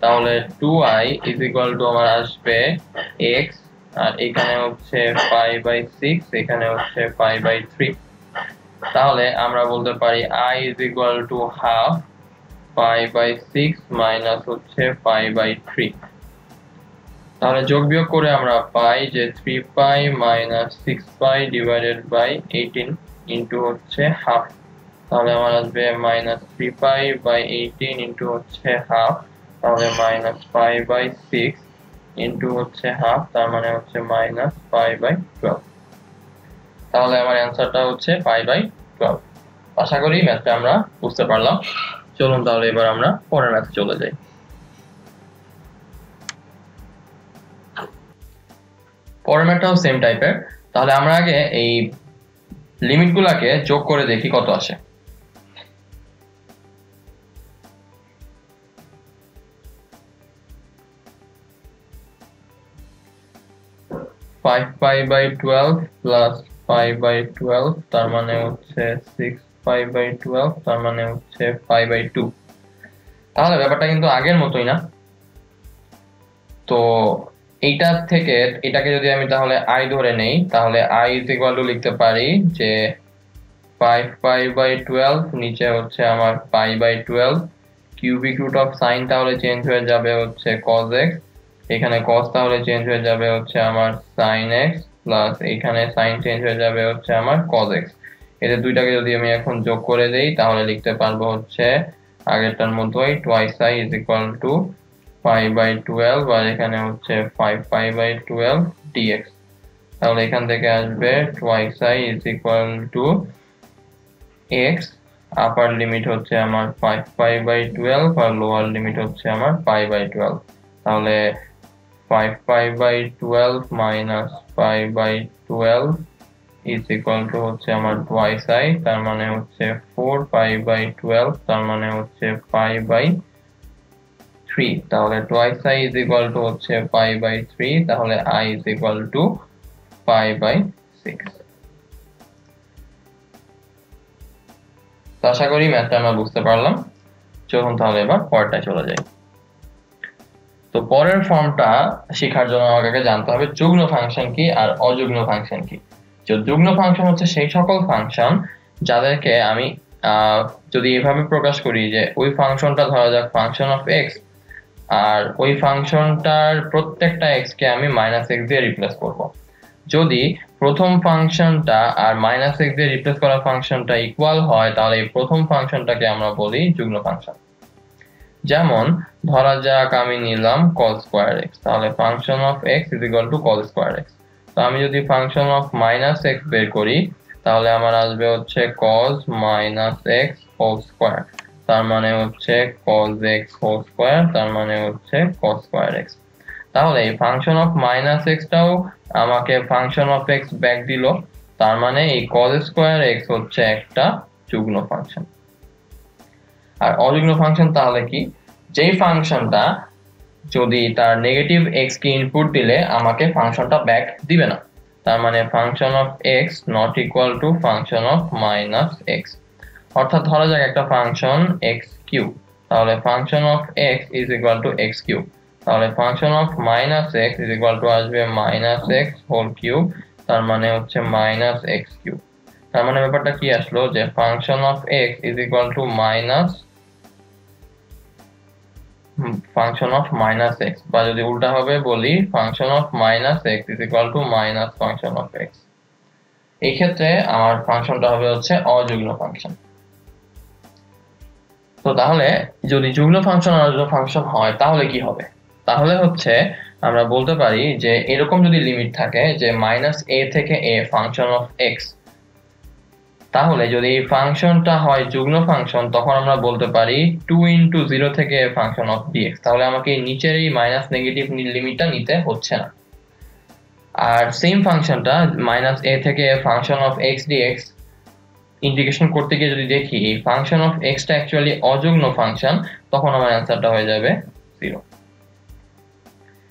S1: তাহলে 2i = আমার আসবে x, আর এখানে হচ্ছে π/6, এখানে হচ্ছে π/3। তাহলে আমরা বলতে পারি i = half π/6 মাইনাস হচ্ছে π/3। তাহলে যোগ বিয়োগ করে আমরা পাই যে 3π মাইনাস 6π ডিভাইডেড বাই 18 ইন্টু হচ্ছে হাফ। তাহলে আমার আসবে মাইনাস 3π/18 ইন্টু হচ্ছে হাফ, তাহলে মাইনাস π/6 ইন্টু হচ্ছে হাফ, তার মানে হচ্ছে মাইনাস π/12। তাহলে আমার অ্যান্সারটা হচ্ছে π/12। আশা করি ম্যাথটা আমরা বুঝতে পারলাম। চলুন তাহলে এবার আমরা পরের ম্যাথে চলে যাই। পরের ম্যাথটাও সেম টাইপের। তাহলে আমরা আগে এই লিমিটগুলোকে যোগ করে দেখি কত আসে। ফাইভ π/12 প্লাস π/12, তার মানে হচ্ছে 6π/12, তার মানে হচ্ছে π/2। তাহলে ব্যাপারটা কিন্তু আগের মতোই না। তো এইটা থেকে এটাকে যদি আমি তাহলে i ধরে নেই তাহলে i = লিখতে পারি যে 5π/12 নিচে হচ্ছে আমার π/12, কিউবিক রুট অফ sin তাহলে চেঞ্জ হয়ে যাবে হচ্ছে cos x, এখানে cos তাহলে চেঞ্জ হয়ে যাবে হচ্ছে আমার sin x, প্লাস এখানে sin চেঞ্জ হয়ে যাবে হচ্ছে আমার cos x। এদের দুইটাকে যদি আমি এখন যোগ করে দেই তাহলে লিখতে পারবো হচ্ছে আগেরটার মতোই twice i is equal to pi by 12 আর এখানে হচ্ছে 5 pi by 12 dx। তাহলে এখান থেকে আসবে twice i is equal to x, upper limit হচ্ছে আমার 5 pi by 12 আর লোয়ার লিমিট হচ্ছে আমার pi by 12। তাহলে 5 pi by 12 minus pi by 12 is equal to হচ্ছে আমার twice i, তার মানে হচ্ছে 4 pi by 12, তার মানে হচ্ছে pi by 3। তাহলে twice i is equal to হচ্ছে pi by 3, তাহলে i is equal to pi by 6। তো আশা করি ম্যাথটা আমরা বুঝতে পারলাম। চলুন তাহলে এবার পরেরটায় চলে যাই। তো পরের ফর্মটা শেখার জন্য আমাকে জানতে হবে যুগ্ম ফাংশন কি আর অযুগ্ম ফাংশন কি। তো যুগ্ম ফাংশন হচ্ছে সেই সকল ফাংশন যাদেরকে আমি যদি এভাবে প্রকাশ করি যে ওই ফাংশনটা ধরা যাক ফাংশন অফ এক্স, আর ওই ফাংশনটার প্রত্যেকটা এক্স কে আমি মাইনাস এক্স দিয়ে রিপ্লেস করব। যদি প্রথম ফাংশনটা আর মাইনাস এক্স দিয়ে রিপ্লেস করা ফাংশনটা ইকুয়াল হয় তাহলে এই প্রথম ফাংশনটাকে আমরা বলি যুগ্ম ফাংশন। যেমন ধরা যাক আমি নিলাম cos স্কয়ার x, তাহলে function of x is equal to cos square x। তো আমি যদি ফাংশন অফ মাইনাস x বের করি তাহলে আমার আসবে হচ্ছে cos minus x whole square, তার মানে হচ্ছে cos x হোল স্কয়ার, তার মানে হচ্ছে cos স্কয়ার x। তাহলে এই ফাংশন অফ মাইনাস x টাও আমাকে ফাংশন অফ x ব্যাক দিল, তার মানে এই cos স্কয়ার x হচ্ছে একটা যুগ্ম ফাংশন। আর অযুগ্ম ফাংশন তাহলে কি? যেই ফাংশনটা যদি তার নেগেটিভ x কে ইনপুট দিলে আমাকে ফাংশনটা ব্যাক দিবে না, তার মানে function of x not equal to function of minus x। অর্থাৎ ধরা যাক একটা ফাংশন x কিউব, তাহলে function of x is equal to x cube, তাহলে function of minus x is equal to আসবে মাইনাস x হোল কিউব, তার মানে হচ্ছে মাইনাস x কিউব। তার মানে ব্যাপারটা কি আসলো যে function of x is equal two minus function of minus x, বা যদি উল্টা হবে বলি function of minus x is equal two minus function of x। এই ক্ষেত্রে আমার ফাংশনটা হবে হচ্ছে অযুগ্ম ফাংশন। তো তাহলে যদি যুগ্ম ফাংশন আর অযুগ্ম ফাংশন হয় তাহলে কি হবে? তাহলে হচ্ছে আমরা বলতে পারি যে এরকম যদি লিমিট থাকে যে মাইনাস a থেকে a ফাংশন অফ x, তাহলে যদি এই ফাংশনটা হয় যুগ্ম ফাংশন তখন আমরা বলতে পারি 2 ইনটু 0 থেকে ফাংশন অফ dx। তাহলে আমাকে নিচের এই মাইনাস নেগেটিভ লিমিটটা নিতে হচ্ছে না। আর সেম ফাংশনটা মাইনাস a থেকে function of x dx integration করতে গিয়ে যদি দেখি এই ফাংশন অফ x টা অ্যাকচুয়ালি অযুগ্ম ফাংশন, তখন আমার অ্যান্সারটা হয়ে যাবে 0।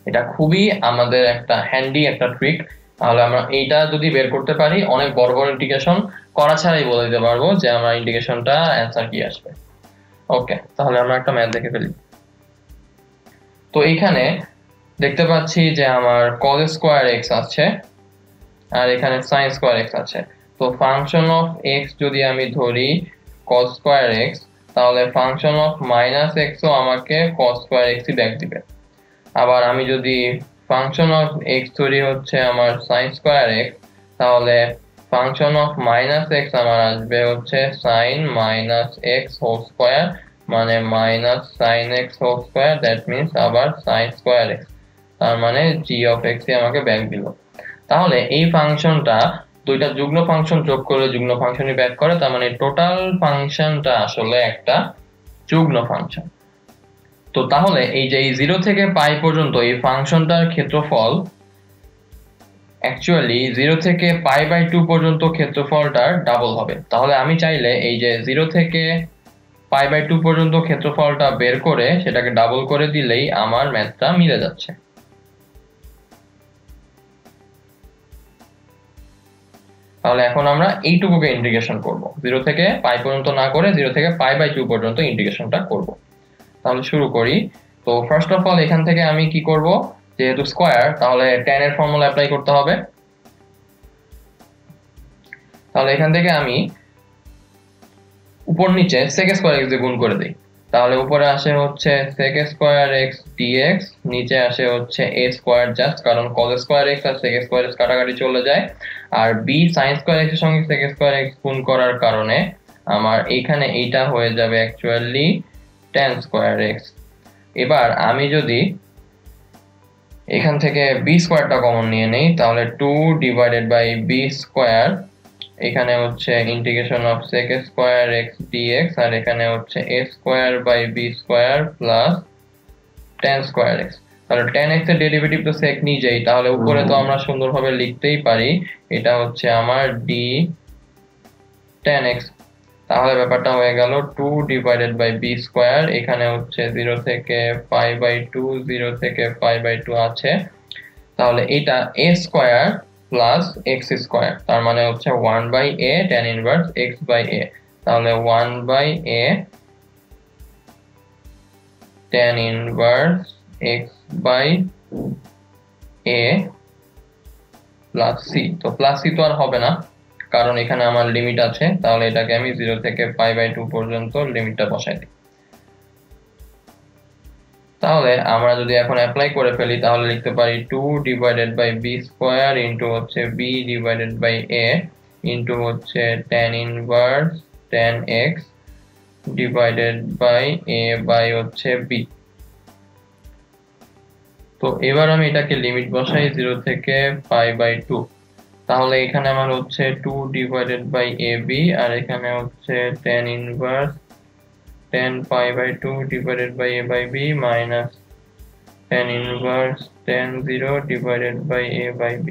S1: এটা খুবই আমাদের একটা হ্যান্ডি একটা ট্রিক। তাহলে আমরা এইটা যদি বের করতে পারি অনেক বড় বড় ইন্টিগ্রেশন করা ছাড়াই বলে দিতে পারবো যে আমরা ইন্টিগ্রেশনটা অ্যান্সার কি আসবে। ওকে, তাহলে আমরা একটা ম্যাথ দেখে ফেলি। তো এইখানে দেখতে পাচ্ছি যে আমার cos স্কয়ার x আছে আর এখানে sin স্কয়ার x আছে। তো ফাংশন অফ x যদি আমি ধরি cos স্কয়ার x, তাহলে ফাংশন অফ মাইনাস x ও আমাকে cos স্কয়ার x ই ব্যাক দিবে। আবার আমি যদি ফাংশন অফ x ধরি হচ্ছে আমার sin স্কয়ার x, তাহলে ফাংশন অফ মাইনাস x আমার আসবে হচ্ছে sin minus x whole square, মানে minus sin x whole square, that means আবার sin স্কয়ার x, তার মানে g অফ x ই আমাকে ব্যাক দিল। তাহলে এই ফাংশনটা দুইটা যুগ্ম ফাংশন যোগ করলে যুগ্ম ফাংশনই ব্যাক করে, তার মানে টোটাল ফাংশনটা আসলে একটা যুগ্ম ফাংশন। তো তাহলে এই যে এই 0 থেকে পাই পর্যন্ত এই ফাংশনটার ক্ষেত্রফল অ্যাকচুয়ালি 0 থেকে পাই বাই 2 পর্যন্ত ক্ষেত্রফলটার ডাবল হবে। তাহলে আমি চাইলে এই যে 0 থেকে পাই বাই 2 পর্যন্ত ক্ষেত্রফলটা বের করে সেটাকে ডাবল করে দিলেই আমার ম্যাথটা মিলে যাচ্ছে। তাহলে এখন আমরা এইটুকুকে ইন্টিগ্রেশন করব, 0 থেকে পাই পর্যন্ত না করে 0 থেকে পাই বাই 2 পর্যন্ত ইন্টিগ্রেশনটা করব। তাহলে শুরু করি। তো ফার্স্ট অফ অল এখান থেকে আমি কি করব, যেহেতু স্কয়ার তাহলে tan এর ফর্মুলা অ্যাপ্লাই করতে হবে। তাহলে এখান থেকে আমি উপর নিচে sec স্কয়ার x দিয়ে গুণ করে দেই। তাহলে উপরে আসে হচ্ছে sec স্কয়ার x dx, নিচে আসে হচ্ছে a স্কয়ার জাস্ট, কারণ cos স্কয়ার x আর sec স্কয়ার x কাটাকাটি চলে যায়, আর b sin স্কয়ার x এর সঙ্গে sec স্কয়ার x গুণ করার কারণে আমার এখানে এইটা হয়ে যাবে অ্যাকচুয়ালি tan স্কয়ার x। এবার আমি যদি এখান থেকে b স্কয়ারটা কমন নিয়ে নেই, তাহলে 2 ডিভাইডেড বাই b স্কয়ার, এখানে হচ্ছে integration of sec square x dx, আর এখানে হচ্ছে a square by b square plus tan square x। তাহলে tan x এর ডেরিভেটিভ তো sec নিজেই, তাহলে উপরে তো আমরা সুন্দরভাবে লিখতেই পারি এটা হচ্ছে আমার d tan x। তাহলে ব্যাপারটা হয়ে গেল 2 ডিভাইডেড বাই b স্কয়ার, এখানে হচ্ছে 0 থেকে পাই বাই 2, 0 থেকে পাই বাই 2 আছে, তাহলে এটা a square plus x square, তার মানে হচ্ছে 1 by a tan inverse x by a, তাহলে 1 by a tan inverse x by a plus c। তো প্লাস c তো আর হবে না, কারণ এখানে আমার লিমিট আছে, তাহলে এটাকে আমি 0 থেকে পাই বাই 2 পর্যন্ত লিমিটটা বসাই দিই। তাহলে আমরা যদি এখন অ্যাপ্লাই করে ফেলি, তাহলে লিখতে পারি 2 divided by b square into হচ্ছে b divided by a into হচ্ছে tan inverse tan x divided by a by হচ্ছে b। তো এবার আমি এটাকে লিমিট বসাই 0 থেকে পাই বাই 2, তাহলে এখানে আমার হচ্ছে 2 ডিভাইডেড বাই ab, আর এখানে হচ্ছে tan inverse tan pi by 2 divided by a by b minus tan inverse tan 0 divided by a by b।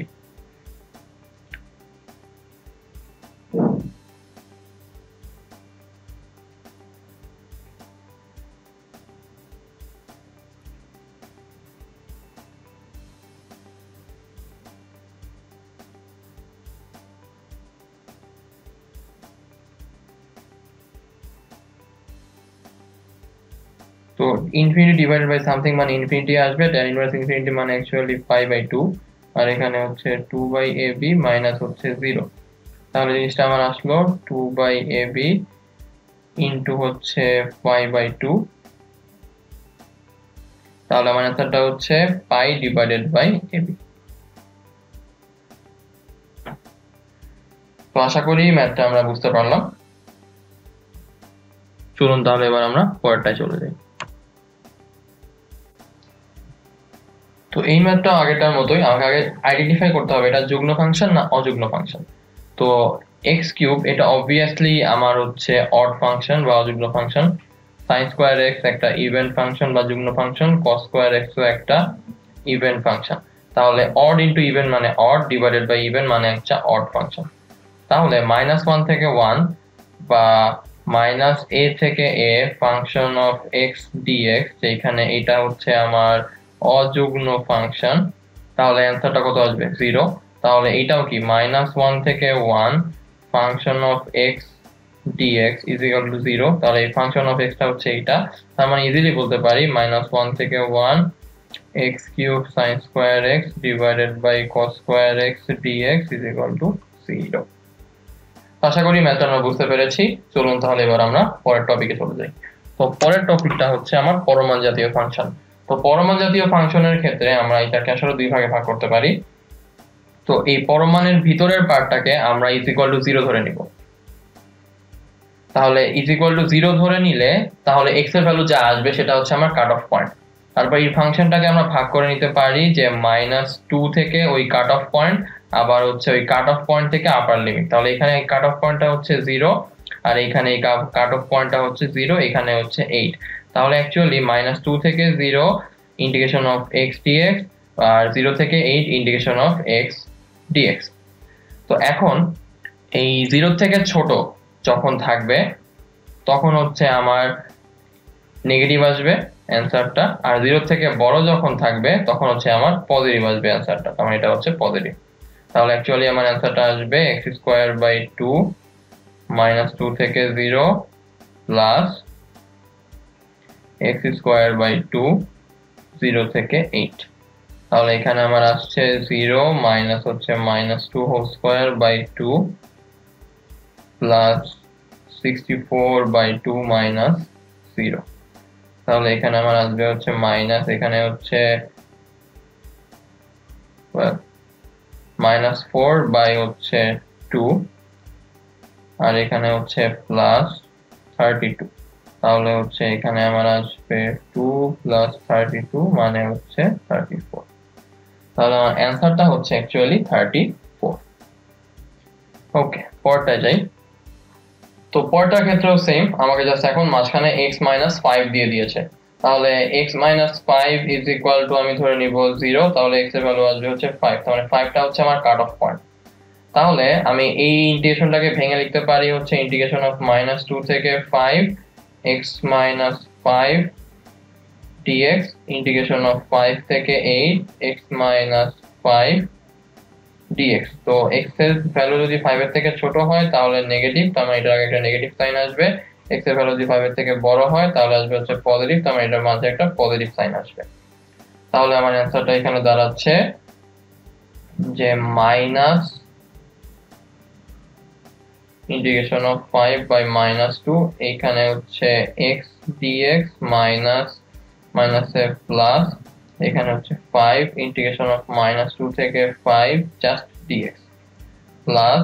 S1: তো ইনফিনিটি ডিভাইডেড বাই সামথিং মানে ইনফিনিটি আসবে, tan ইনভার্স ইনফিনিটি মানে অ্যাকচুয়ালি পাই বাই 2, আর এখানে হচ্ছে 2 by ab minus হচ্ছে 0, তাহলে জিনিসটা আমার আসলো 2 বাই ab ইনটু হচ্ছে পাই বাই 2, তাহলে আমার অ্যান্সারটা হচ্ছে পাই ডিভাইডেড বাই ab। তো আশা করি ম্যাথটা আমরা বুঝতে পারলাম। চলুন তাহলে এবার আমরা পরেরটায় চলে যাই। তো এই ম্যাথটা আগেরটার মতোই, আমাকে আগে আইডেন্টিফাই করতে হবে এটা যুগ্ম ফাংশন না অযুগ্ম ফাংশন। তো x কিউব এটা অবভিয়াসলি আমার হচ্ছে অড ফাংশন বা অযুগ্ম ফাংশন, sin স্কয়ার x একটা ইভেন ফাংশন বা যুগ্ম ফাংশন, cos স্কয়ার x ও একটা ইভেন ফাংশন, তাহলে অড ইনটু ইভেন মানে অড ডিভাইডেড বাই ইভেন মানে একটা অড ফাংশন। তাহলে -1 থেকে 1 বা -a থেকে a function of x dx, যেখানে এটা হচ্ছে আমার অযুগ্ম ফাংশন, তাহলে অ্যান্সারটা কত আসবে 0। তাহলে এটাও কি -1 থেকে 1 function of x dx is equal to 0, তাহলে এই ফাংশন অফ x টা হচ্ছে এটা, তার মানে ইজিলি বলতে পারি -1 থেকে 1 x cube sin square x divided by cos square x dx is equal to 0। আশা করি ম্যাথটা আমরা বুঝতে পেরেছি। চলুন তাহলে এবার আমরা পরের টপিকে চলে যাই। তো পরের টপিকটা হচ্ছে আমার পরমান জাতীয় ফাংশন। তো পরমান জাতীয় ফাংশনের ক্ষেত্রে আমরা এটাকে আসলে দুই ভাগে ভাগ করতে পারি। তো এই পরমাণের ভিতরের পার্টটাকে আমরা ইজ ইকুয়াল টু 0 ধরে নিব। তাহলে ইজ ইকুয়াল টু 0 ধরে নিলে তাহলে x এর ভ্যালু যা আসবে সেটা হচ্ছে আমার কাট অফ পয়েন্ট। তারপর এই ফাংশনটাকে আমরা ভাগ করে নিতে পারি যে -2 থেকে ওই কাট অফ পয়েন্ট, আবার হচ্ছে ওই কাট অফ পয়েন্ট থেকে আপার লিমিট। তাহলে এখানে কাট অফ পয়েন্টটা হচ্ছে 0, আর এখানে এই কাট অফ পয়েন্টটা হচ্ছে 0, এখানে হচ্ছে 8। তাহলে অ্যাকচুয়ালি -2 থেকে 0 ইন্টিগ্রেশন অফ x dx, আর 0 থেকে 8 ইন্টিগ্রেশন অফ x dx। তো এখন এই 0 থেকে ছোট যখন থাকবে তখন হচ্ছে আমার নেগেটিভ আসবে অ্যান্সারটা, আর 0 থেকে বড় যখন থাকবে তখন হচ্ছে আমার পজিটিভ আসবে অ্যান্সারটা, তার মানে এটা হচ্ছে পজিটিভ। তাহলে অ্যাকচুয়ালি আমার অ্যান্সারটা আসবে x স্কয়ার বাই 2 -2 থেকে 0 প্লাস x স্কয়ার বাই 2 0 থেকে 8। তাহলে এখানে আমার আসছে 0 মাইনাস হচ্ছে -2 whole square by 2 plus 64 by 2 minus 0। তাহলে এখানে আমার আসবে হচ্ছে মাইনাস, এখানে হচ্ছে -4 বাই হচ্ছে 2, আর এখানে হচ্ছে +32। তাহলে হচ্ছে এখানে আমার আসবে 2 + 32 মানে হচ্ছে 34। তাহলে আমার অ্যান্সারটা হচ্ছে অ্যাকচুয়ালি 34। ওকে, পরটায় যাই। তো পরটার ক্ষেত্রেও সেম, আমাকে জাস্ট এখন মাঝখানে x - 5 দিয়ে দিয়েছে। তাহলে x - 5 ইজ ইকুয়াল টু আমি ধরে নিব 0, তাহলে x এর ভ্যালু আসবে হচ্ছে 5, তাহলে 5টা হচ্ছে আমার কাট অফ পয়েন্ট। তাহলে আমি এই ইন্টিগ্রেশনটাকে ভেঙে লিখতে পারি হচ্ছে ইন্টিগ্রেশন অফ -2 থেকে 5 x - 5 dx, ইন্টিগ্রেশন অফ 5 থেকে 8 x - 5 dx। তো x এর ভ্যালু যদি 5 এর থেকে ছোট হয় তাহলে নেগেটিভ, তার মানে এটার আগে একটা নেগেটিভ সাইন আসবে। x এর ভ্যালু যদি 5 এর থেকে বড় হয় তাহলে আসবে হচ্ছে পজিটিভ, তার মানে এটার মাঝে একটা পজিটিভ সাইন আসবে। তাহলে আমার অ্যান্সারটা এখানে দাঁড়াচ্ছে যে মাইনাস ইন্টিগ্রেশন অফ 5 বাই -2, এখানে হচ্ছে x dx মাইনাস মাইনাসের প্লাস, এখানে হচ্ছে 5 ইন্টিগ্রেশন অফ -2 থেকে 5 জাস্ট dx প্লাস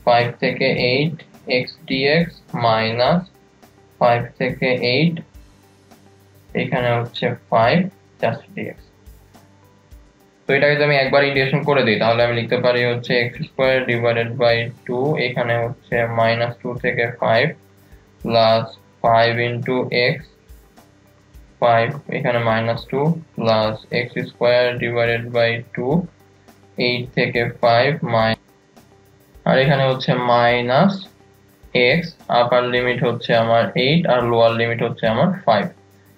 S1: 5 থেকে 8 x dx মাইনাস 5 থেকে 8 এখানে হচ্ছে 5 জাস্ট dx। তো এটাকে যদি আমি একবার ইন্টিগ্রেশন করে দিই তাহলে আমি লিখতে পারি হচ্ছে x² ডিভাইডেড বাই 2, এখানে হচ্ছে -2 থেকে 5 প্লাস 5 ইন্টু x, 5 এখানে -2 প্লাস x² ডিভাইডেড বাই 2, 8 থেকে 5 আর এখানে হচ্ছে মাইনাস x, আপার লিমিট হচ্ছে আমার 8 আর লোয়ার লিমিট হচ্ছে আমার 5।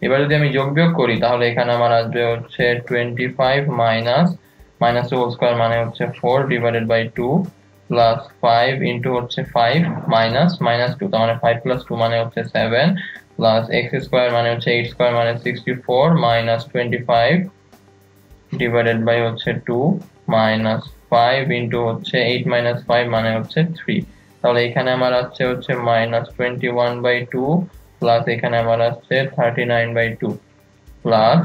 S1: এবার যদি আমি যোগ বিয়োগ করি তাহলে এখানে আমার আসবে হচ্ছে 25 মাইনাস হোল স্কয়ার মানে হচ্ছে 4 ডিভাইডেড বাই 2 প্লাস 5 ইন্টু হচ্ছে 5 মাইনাস -2, তার মানে 5 + 2 মানে হচ্ছে 7 প্লাস x² মানে হচ্ছে 8² মানে 64 মাইনাস 25 ডিভাইডেড বাই হচ্ছে 2 মাইনাস 5 ইন্টু হচ্ছে 8 - 5 মানে হচ্ছে 3। তাহলে এখানে আমার আসছে হচ্ছে -21/2 প্লাস এখানে আমার আসছে 39/2 প্লাস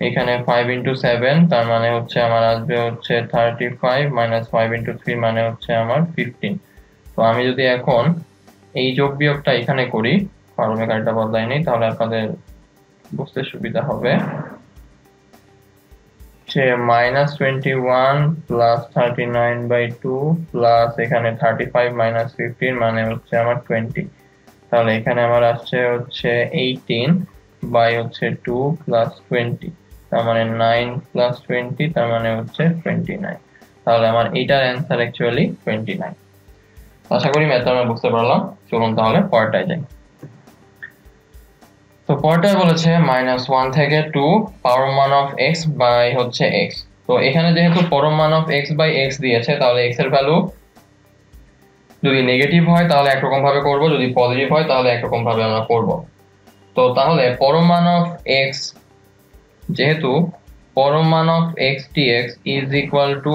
S1: এখানে 5 ইন্টু 7 তার মানে হচ্ছে আমার আসবে হচ্ছে 35 মাইনাস 5 ইন্টু 3 মানে হচ্ছে আমার 15। তো আমি যদি এখন এই যোগ বিয়োগটা এখানে করি, কলমে কালিটা বদলাই নেই তাহলে আপনাদের বুঝতে সুবিধা হবে। -21 প্লাস 39/2 প্লাস এখানে 35 মাইনাস 15 মানে হচ্ছে আমার 20। তাহলে এখানে আমার আসছে হচ্ছে 18 বাই হচ্ছে 2 প্লাস 20, তার মানে 9 প্লাস 20 তার মানে হচ্ছে 29। তাহলে আমার এইটার অ্যান্সার অ্যাকচুয়ালি 29। আশা করি ম্যাথটা আমরা বুঝতে পারলাম। চলুন তাহলে পরেরটায় যাই। তো পরেরটায় বলেছে -1 থেকে 2 পাওয়ার মান অফ x বাই হচ্ছে x। তো এখানে যেহেতু পরম মান অফ x বাই x দিয়েছে তাহলে x এর ভ্যালু যদি নেগেটিভ হয় তাহলে একরকম ভাবে করব, যদি পজিটিভ হয় তাহলে একরকম ভাবে আমরা করব। তো তাহলে পরম মান অফ x, যেহেতু পরম মান of x dx is equal to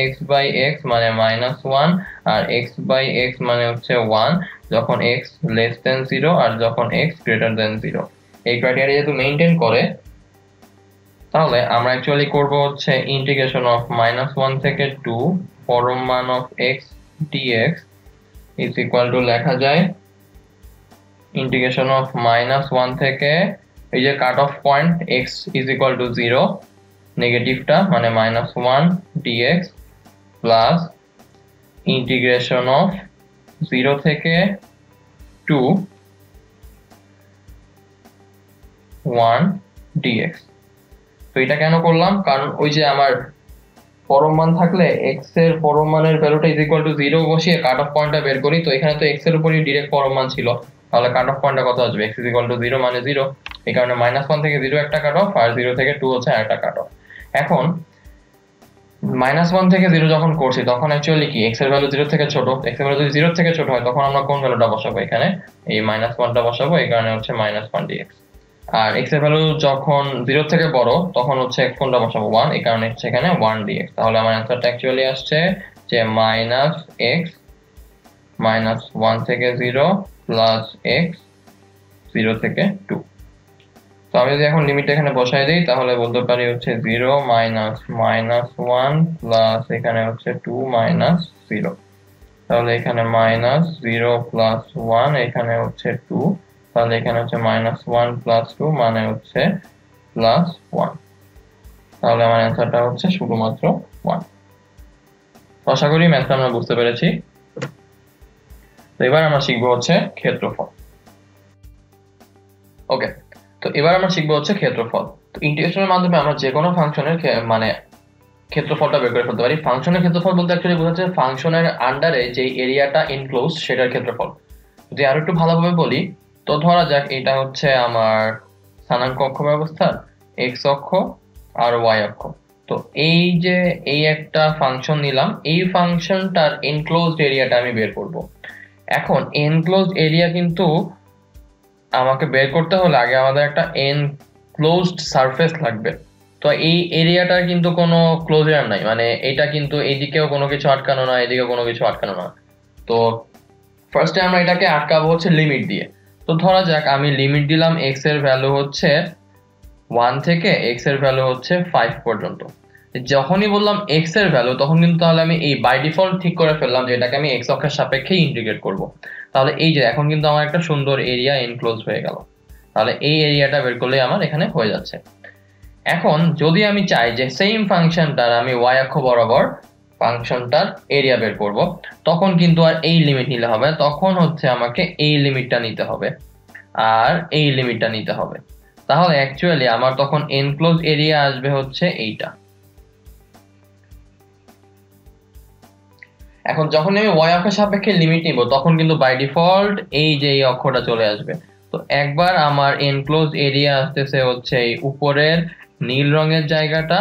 S1: -x by x মানে -1 আর x বাই x মানে হচ্ছে 1 যখন x লেস দেন 0 আর যখন x গ্রেটার দেন 0। এই ক্রাইটেরিয়া যেহেতু মেইনটেইন করে তাহলে আমরা অ্যাকচুয়ালি করব হচ্ছে ইন্টিগ্রেশন অফ -1 থেকে 2 পরম মান of x dx is equal two লেখা যায় ইন্টিগ্রেশন অফ -1 থেকে এই যে cut off point x is equal to 0 নেগেটিভটা মানে -1 dx প্লাস ইন্টিগ্রেশন অফ 0 থেকে 2 1 dx। তো এটা কেন করলাম, কারণ ওই যে আমার পরম মান থাকলে x এর পরম মানের ভ্যালুটা ইজ ইকুয়াল টু 0 বসিয়ে কাট অফ পয়েন্টটা বের করি। তো এখানে তো x এর উপরই ডাইরেক্ট পরম মান ছিল, তাহলে কাট অফ পয়েন্টটা কত আসবে, x ইজ ইকুয়াল টু 0 মানে 0। এই কারণে -1 থেকে 0 একটা কাট অফ আর 0 থেকে 2 হচ্ছে আরেকটা কাট অফ। এখন -1 থেকে 0 যখন করছি তখন অ্যাকচুয়ালি কি x এর ভ্যালু 0 থেকে ছোট, x এর ভ্যালু যদি 0 থেকে ছোট হয় তখন আমরা কোন ভ্যালুটা বসাবো, এখানে এই -1টা বসাবো, এই কারণে হচ্ছে -1 dx। আর x এর ভ্যালু যখন 0 থেকে বড় তখন হচ্ছে কোনটা বসাবো, 1, এই কারণে হচ্ছে এখানে 1 dx। তাহলে আমার অ্যানসারটা অ্যাকচুয়ালি আসছে যে -x -1 থেকে 0 প্লাস x 0 থেকে 2। তো আমি যদি এখন লিমিট এখানে বসাই দিই তাহলে বলতে পারি হচ্ছে 0 মাইনাস মাইনাস 1 প্লাস এখানে হচ্ছে 2 মাইনাস 0। তাহলে এখানে মাইনাস 0 প্লাস 1 এখানে হচ্ছে 2, তাহলে এখানে হচ্ছে মাইনাস 1 প্লাস 2 মানে হচ্ছে প্লাস 1। তাহলে আমার অ্যান্সারটা হচ্ছে শুধুমাত্র 1। আশা করি ম্যাথটা আমরা বুঝতে পেরেছি। তো এবার আমরা শিখবো হচ্ছে ক্ষেত্রফল। ওকে, তো এবার আমরা শিখবো হচ্ছে ক্ষেত্রফল। তো ইন্টিগ্রেশনের মাধ্যমে আমরা যে কোনো ফাংশনের মানে ক্ষেত্রফলটা বের করে ফেলতে পারি। ফাংশনের ক্ষেত্রফল বলতে অ্যাকচুয়ালি বোঝাচ্ছে ফাংশনের আন্ডারে যে এরিয়াটা এনক্লোজ সেটার ক্ষেত্রফল। যদি আরো একটু ভালোভাবে বলি, তো ধরা যাক এটা হচ্ছে আমার স্থানাঙ্ক অক্ষ ব্যবস্থার এক্স অক্ষ আর ওয়াই অক্ষ। তো এই যে এই একটা ফাংশন নিলাম, এই ফাংশনটার এনক্লোজড এরিয়াটা আমি বের করব। এখন এনক্লোজড এরিয়া কিন্তু আমাকে বের করতে হলে আগে আমাদের একটা এনক্লোজড সারফেস লাগবে। তো এই এরিয়াটার কিন্তু কোনো ক্লোজার নাই, মানে এটা কিন্তু এইদিকেও কোনো কিছু আটকানো না, এদিকেও কোনো কিছু আটকানো না। তো ফার্স্টে আমরা এটাকে আটকাবো হচ্ছে লিমিট দিয়ে। তো ধরা যাক আমি লিমিট দিলাম এক্স এর ভ্যালু হচ্ছে 1 থেকে এক্স এর ভ্যালু হচ্ছে 5 পর্যন্ত। যখনই বললাম এক্স এর ভ্যালু তখন কিন্তু তাহলে আমি এই বাই ডিফল্ট ঠিক করে ফেললাম যে এটাকে আমি এক্স অক্ষের সাপেক্ষে ইন্টিগ্রেট করব। তাহলে এই যে এখন কিন্তু আমার একটা সুন্দর এরিয়া এনক্লোজ হয়ে গেল। তাহলে এই এরিয়াটা বের করলে আমার এখানে হয়ে যাচ্ছে। এখন যদি আমি চাই যে সেম ফাংশনটার আমি ওয়াই অক্ষ বরাবর ফাংশনটার এরিয়া বের করব, তখন কিন্তু আর এই লিমিট নিলে হবে, তখন হচ্ছে আমাকে এই লিমিটটা নিতে হবে আর এই লিমিটটা নিতে হবে। তাহলে অ্যাকচুয়ালি আমার তখন এনক্লোজ এরিয়া আসবে হচ্ছে এইটা। এখন যখন আমি ওয়াই অক্ষের সাপেক্ষে লিমিট নিব তখন কিন্তু বাই ডিফল্ট এই যে এই অক্ষটা চলে আসবে। তো একবার আমার এনক্লোজ এরিয়া আসতেছে হচ্ছে এই উপরের নীল রঙের জায়গাটা,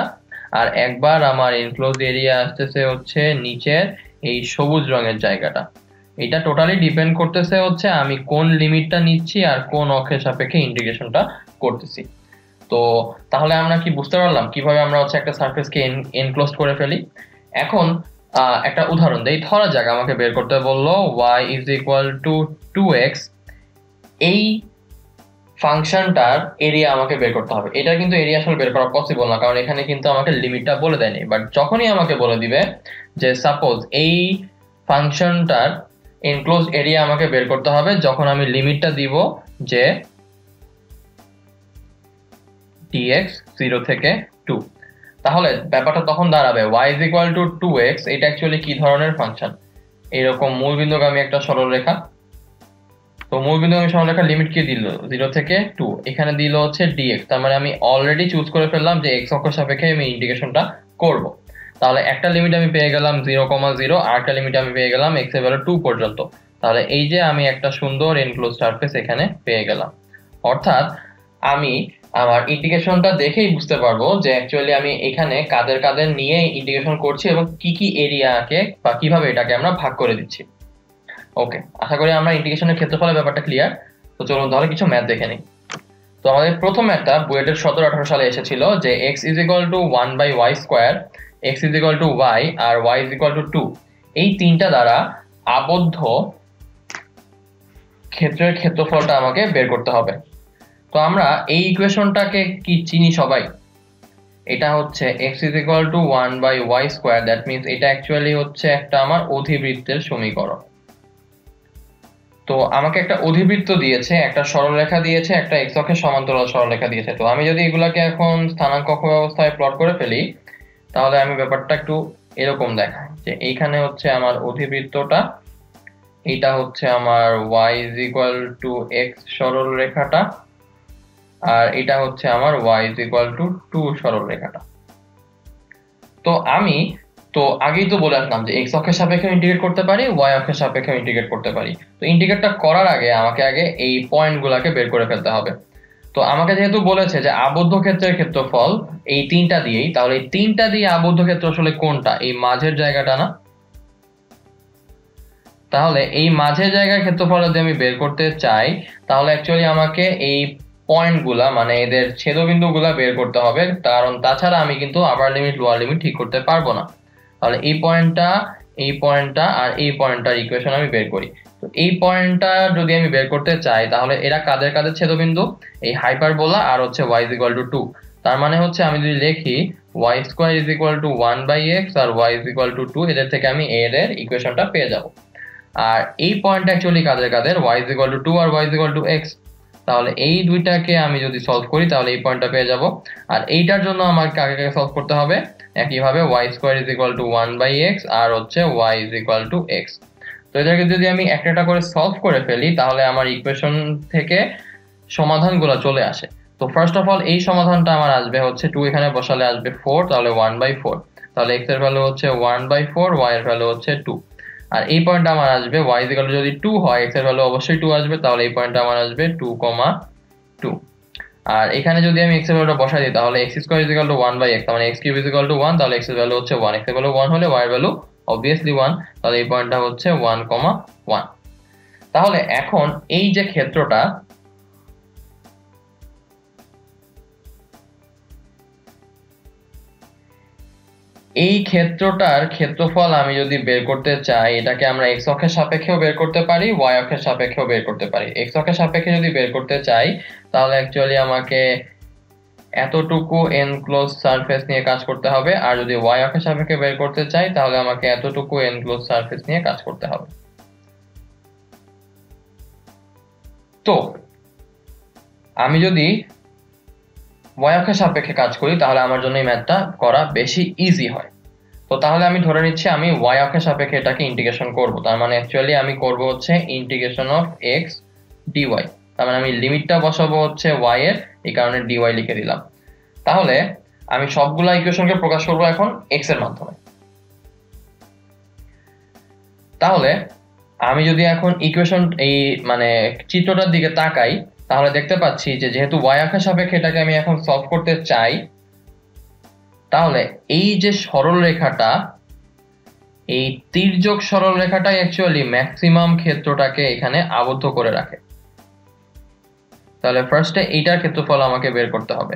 S1: আর একবার আমার এনক্লোজ এরিয়া আসতেছে হচ্ছে নিচের এই সবুজ রঙের জায়গাটা। এটা টোটালি ডিপেন্ড করতেছে হচ্ছে আমি কোন লিমিটটা নিচ্ছি আর কোন অক্ষের সাপেক্ষে ইন্টিগ্রেশনটা করতেছি। তো তাহলে আমরা কি বুঝতে পারলাম কিভাবে আমরা হচ্ছে একটা সারফেসকে এনক্লোজ করে ফেলি। এখন একটা উদাহরণ দেই। ধরা যাক আমাকে বের করতে বললো y is equal two 2x, এই ফাংশনটার এরিয়া আমাকে বের করতে হবে। এটা কিন্তু এরিয়া আসলে বের করা পসিবল না, কারণ এখানে কিন্তু আমাকে লিমিটটা বলে দেয়নি। বাট যখনই আমাকে বলে দিবে যে সাপোজ এই ফাংশনটার এনক্লোজ এরিয়া আমাকে বের করতে হবে, যখন আমি লিমিটটা দিব যে dx 0 থেকে 2, তাহলে ব্যাপারটা তখন দাঁড়াবে y is equal to 2x। এটা অ্যাকচুয়ালি কি ধরনের ফাংশন? এরকম মূলবিন্দুগামী একটা সরলরেখা। তো মূলবিন্দুগামী সরলরেখার লিমিট কি দিল? 0 থেকে 2, এখানে দিল হচ্ছে dx। তার মানে আমি অলরেডি চুজ করে ফেললাম যে x অক্ষ সাপেক্ষে আমি ইন্টিগ্রেশনটা করব। তাহলে একটা লিমিট আমি পেয়ে গেলাম 0,0, আর একটা লিমিট আমি পেয়ে গেলাম x এর ভ্যালু 2 পর্যন্ত। তাহলে এই যে আমি একটা সুন্দর এনক্লোজ সারফেস এখানে পেয়ে গেলাম। অর্থাৎ আমি আমার ইন্টিগ্রেশনটা দেখেই বুঝতে পারবো যে অ্যাকচুয়ালি আমি এখানে কাদের কাদের নিয়ে ইন্টিগ্রেশন করছি এবং কি কি এরিয়াকে বা কিভাবে এটাকে আমরা ভাগ করে দিচ্ছি। ওকে, আশা করি আমরা ইন্টিগ্রেশনের ক্ষেত্রফলের ব্যাপারটা ক্লিয়ার। তো চলুন তাহলে কিছু ম্যাথ দেখে নিই। তো আমাদের প্রথম ম্যাথটা বুয়েটের 17-18 সালে এসেছিল যে x is equal to 1/y square, x is equal to y আর y ইজ ইকুয়াল টু 2, এই তিনটা দ্বারা আবদ্ধ ক্ষেত্রের ক্ষেত্রফলটা আমাকে বের করতে হবে। তো আমরা এই ইকুয়েশনটাকে কি চিনি সবাই? এটা হচ্ছে x is equal to 1/y square, that means এটা অ্যাকচুয়ালি হচ্ছে একটা আমার অধিবৃত্তের সমীকরণ। তো আমাকে একটা অধিবৃত্ত দিয়েছে, একটা সরলরেখা দিয়েছে, একটা x অক্ষের সমান্তরাল সরলরেখা দিয়েছে। তো আমি যদি এগুলাকে এখন স্থানাঙ্ক অক্ষ ব্যবস্থায় প্লট করে ফেলি তাহলে আমি ব্যাপারটা একটু এরকম দেখাই যে এইখানে হচ্ছে আমার অধিবৃত্তটা, এটা হচ্ছে আমার y is equal to x সরলরেখাটা, আর এটা হচ্ছে আমার y is equal to 2 সরলরেখাটা। তো আমি তো আগেই তো বলে আসলাম যে x অক্ষের সাপেক্ষে ইন্টিগ্রেট করতে পারি, y অক্ষের সাপেক্ষে ইন্টিগ্রেট করতে পারি। তো ইন্টিগ্রেটটা করার আগে আমাকে আগে এই পয়েন্টগুলোকে বের করে ফেলতে হবে। তো আমাকে যেহেতু বলেছে যে আবদ্ধ ক্ষেত্রের ক্ষেত্রফল এই তিনটা দিয়েই, তাহলে এই তিনটা দিয়ে আবদ্ধ ক্ষেত্র আসলে কোনটা? এই মাঝের জায়গাটা না? তাহলে এই মাঝের জায়গার ক্ষেত্রফল যদি আমি বের করতে চাই তাহলে অ্যাকচুয়ালি আমাকে এই পয়েন্টগুলা মানে এদের ছেদবিন্দুগুলা বের করতে হবে, কারণ তাছাড়া আমি কিন্তু আপার লিমিট লোয়ার লিমিট ঠিক করতে পারবো না। তাহলে এই পয়েন্টটা এই পয়েন্টটা আর এই পয়েন্টটার ইকুয়েশন আমি বের করি। তো এই পয়েন্টটা যদি আমি বের করতে চাই তাহলে এরা কাদের কাদের ছেদবিন্দু, এই হাইপারবোলা আর হচ্ছে y = 2। তার মানে হচ্ছে আমি যদি লিখি y² = 1/x আর y = 2, এদের থেকে আমি a এর ইকুয়েশনটা পেয়ে যাব। আর এই পয়েন্ট অ্যাকচুয়ালি কাদের কাদের, y = 2 আর y = x। তাহলে এই দুইটাকে আমি যদি সলভ করি তাহলে এই পয়েন্টটা পেয়ে যাব। আর এইটার জন্য আমাকে আগে সলভ করতে হবে একইভাবে y² = 1/x আর হচ্ছে y = x। তো এটাকে যদি আমি একটা করে সলভ করে ফেলি তাহলে আমার ইকুয়েশন থেকে সমাধানগুলো চলে আসে। তো ফার্স্ট অফ অল এই সমাধানটা আমার আসবে হচ্ছে 2, এখানে বসালে আসবে 4, তাহলে 1/4। তাহলে x এর ভ্যালু হচ্ছে 1/4, y এর ভ্যালু হচ্ছে 2। আর এই পয়েন্টটা আমার আসবে y = যদি 2 হয়, x এর ভ্যালু অবশ্যই 2 আসবে, তাহলে এই পয়েন্টটা আমার আসবে 2,2। আর এখানে যদি আমি x এর ভ্যালুটা বসাই দিই তাহলে x² = 1/x, তার মানে x³ = 1, তাহলে x এর ভ্যালু হচ্ছে 1, x এর ভ্যালু 1 হলে y এর ভ্যালু অবভিয়াসলি 1, তাহলে এই পয়েন্টটা হচ্ছে 1,1। তাহলে এখন এই যে ক্ষেত্রটা, এই ক্ষেত্রটার ক্ষেত্রফল আমি যদি বের করতে চাই, এটাকে আমরা x অক্ষের সাপেক্ষেও বের করতে পারি, y অক্ষের সাপেক্ষেও বের করতে পারি। x অক্ষের সাপেক্ষে যদি বের করতে চাই তাহলে অ্যাকচুয়ালি আমাকে এতটুকু এনক্লোজ সারফেস নিয়ে কাজ করতে হবে, আর যদি y অক্ষের সাপেক্ষে বের করতে চাই তাহলে আমাকে এতটুকু এনক্লোজ সারফেস নিয়ে কাজ করতে হবে। তো আমি যদি y অক্ষের সাপেক্ষে কাজ করি তাহলে আমার জন্য এই ম্যাথটা করা বেশি ইজি হয়। তো তাহলে আমি ধরে নিচ্ছি আমি y অক্ষের সাপেক্ষে এটাকে ইন্টিগ্রেশন করব। তার মানে অ্যাকচুয়ালি আমি করব হচ্ছে ইন্টিগ্রেশন অফ x dy। তার মানে আমি লিমিটটা বসাবো হচ্ছে y এর, এই কারণে dy লিখে দিলাম। তাহলে আমি সবগুলা ইকুয়েশনকে প্রকাশ করব এখন x এর মাধ্যমে। তাহলে আমি যদি এখন ইকুয়েশন এই মানে চিত্রটার দিকে তাকাই তাহলে দেখতে পাচ্ছি যে যেহেতু y অক্ষের সাপেক্ষে এটাকে আমি এখন সলভ করতে চাই, তাহলে এই যে সরল রেখাটা, এই তির্যক সরল রেখাটাই অ্যাকচুয়ালি ম্যাক্সিমাম ক্ষেত্রটাকে এখানে আবদ্ধ করে রাখে। তাহলে ফার্স্টে এইটার ক্ষেত্রফল আমাকে বের করতে হবে।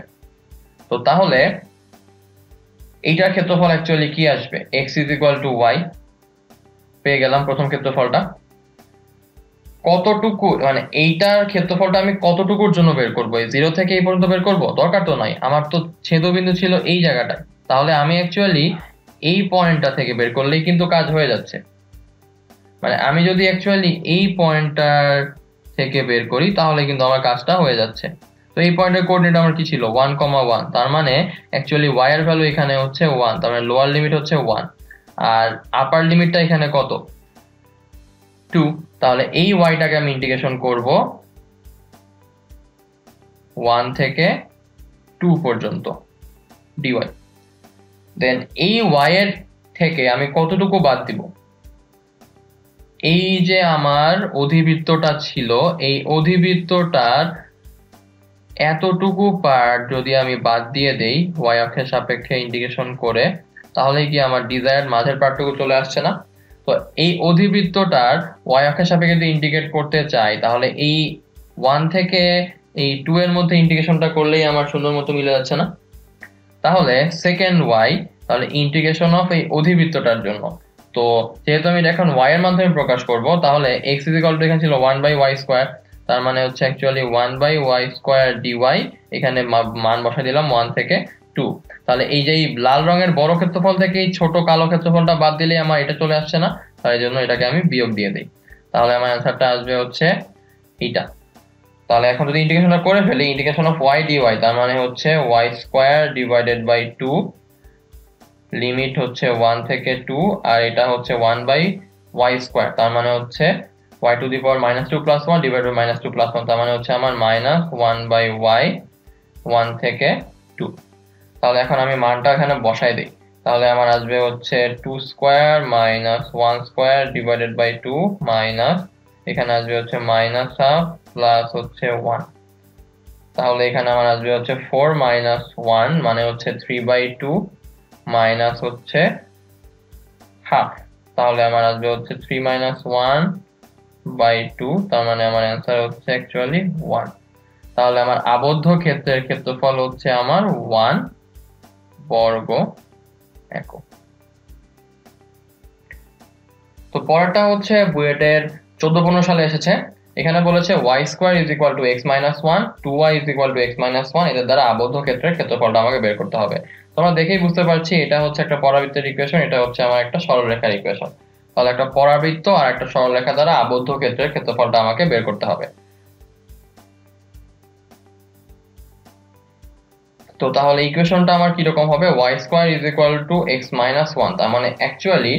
S1: তো তাহলে এইটার ক্ষেত্রফল অ্যাকচুয়ালি কি আসবে, x = y পেয়ে গেলাম প্রথম ক্ষেত্রফলটা। কতটুকু মানে এইটার ক্ষেত্রফলটা আমি কতটুকুর জন্য বের করব, এই 0 থেকে এই পর্যন্ত বের করব? দরকার তো নাই, আমার তো ছেদবিন্দু ছিল এই জায়গাটায়। তাহলে আমি অ্যাকচুয়ালি এই পয়েন্টটা থেকে বের করলেই কিন্তু কাজ হয়ে যাচ্ছে। মানে আমি যদি অ্যাকচুয়ালি এই পয়েন্টটার থেকে বের করি তাহলে কিন্তু আমার কাজটা হয়ে যাচ্ছে। তো এই পয়েন্টের কোঅর্ডিনেট আমার কি ছিল, 1,1। তার মানে অ্যাকচুয়ালি y এর ভ্যালু এখানে হচ্ছে 1, তার মানে লোয়ার লিমিট হচ্ছে 1 আর আপার লিমিটটা এখানে কত, 2। তাহলে এই yটাকে আমি ইন্টিগ্রেশন করব 1 থেকে 2 পর্যন্ত dy। দেন এই y এর থেকে আমি কতটুকু বাদ দিব, এই যে আমার অধিবৃত্তটা ছিল, এই অধিবৃত্তটার এতটুকু পার্ট যদি আমি বাদ দিয়ে দেই y অক্ষের সাপেক্ষে ইন্টিগ্রেশন করে, তাহলে কি আমার ডিজায়ার্ড মাঝের পার্টটুকু চলে আসছে না? তো এই অধিবৃত্তটার y অক্ষের সাপেক্ষে যদি ইন্টিগ্রেট করতে চাই তাহলে এই 1 থেকে এই 2 এর মধ্যে ইন্টিগ্রেশনটা করলেই আমার সুন্দর মতো মিলে যাচ্ছে না? তাহলে সেকেন্ড y, তাহলে ইন্টিগ্রেশন অফ এই অধিবৃত্তটার জন্য। তো যেহেতু আমি এখন y এর মাধ্যমে প্রকাশ করব তাহলে x = এখানে ছিল 1/y², তার মানে হচ্ছে অ্যাকচুয়ালি 1/y² dy, এখানে মান বসাই দিলাম 1 থেকে 2। তাহলে এই যে লাল রঙের বড় ক্ষেত্রফল থেকে এই ছোট কালো ক্ষেত্রফলটা বাদ দিলে আমার এটা চলে আসছে না, তাই জন্য এটাকে আমি বিয়োগ দিয়ে দিই। তাহলে আমার অ্যানসারটা আসবে হচ্ছে এইটা। তাহলে এখন যদি ইন্টিগ্রেশনটা করে ফেলি, ইন্টিগ্রেশন অফ y dy, তার মানে হচ্ছে y² / 2, লিমিট হচ্ছে 1 থেকে 2 আর এটা হচ্ছে 1/y², তার মানে হচ্ছে y to the power -2 + 1 divided by -2 + 1, তার মানে হচ্ছে আমার -1/y 1 থেকে 2। তাহলে এখন আমি মানটা এখানে বসাই দেই, তাহলে আমার আসবে হচ্ছে 2² - 1² divided by 2 মাইনাস এখানে আসবে হচ্ছে -1/2 প্লাস হচ্ছে 1। তাহলে এখানে আমার আসবে হচ্ছে 4 - 1 মানে হচ্ছে 3/2 মাইনাস হচ্ছে হাফ। তাহলে আমার আসবে হচ্ছে 3 - 1/2, তার মানে আমার অ্যান্সার হচ্ছে অ্যাকচুয়ালি 1। তাহলে আমার আবদ্ধ ক্ষেত্রের ক্ষেত্রফল হচ্ছে আমার 1 বর্গ একক। পরেরটা হচ্ছে বুয়েটের 14-15 সালে এসেছে। এখানে বলেছে y square is equal to x minus 1, 2y is equal to x minus 1, এদের দ্বারা আবদ্ধ ক্ষেত্রের ক্ষেত্রফলটা আমাকে বের করতে হবে। তোমরা দেখেই বুঝতে পারছি এটা হচ্ছে একটা পরাবৃত্তের ইকুয়েশন, এটা হচ্ছে আমার একটা সরলরেখার ইকুয়েশন। তাহলে একটা পরাবৃত্ত আর একটা সরলরেখা দ্বারা আবদ্ধ ক্ষেত্রের ক্ষেত্রফলটা আমাকে বের করতে হবে। তো তাহলে ইকুয়েশনটা আমার কি রকম হবে, y square is equal to x minus 1, তার মানে অ্যাকচুয়ালি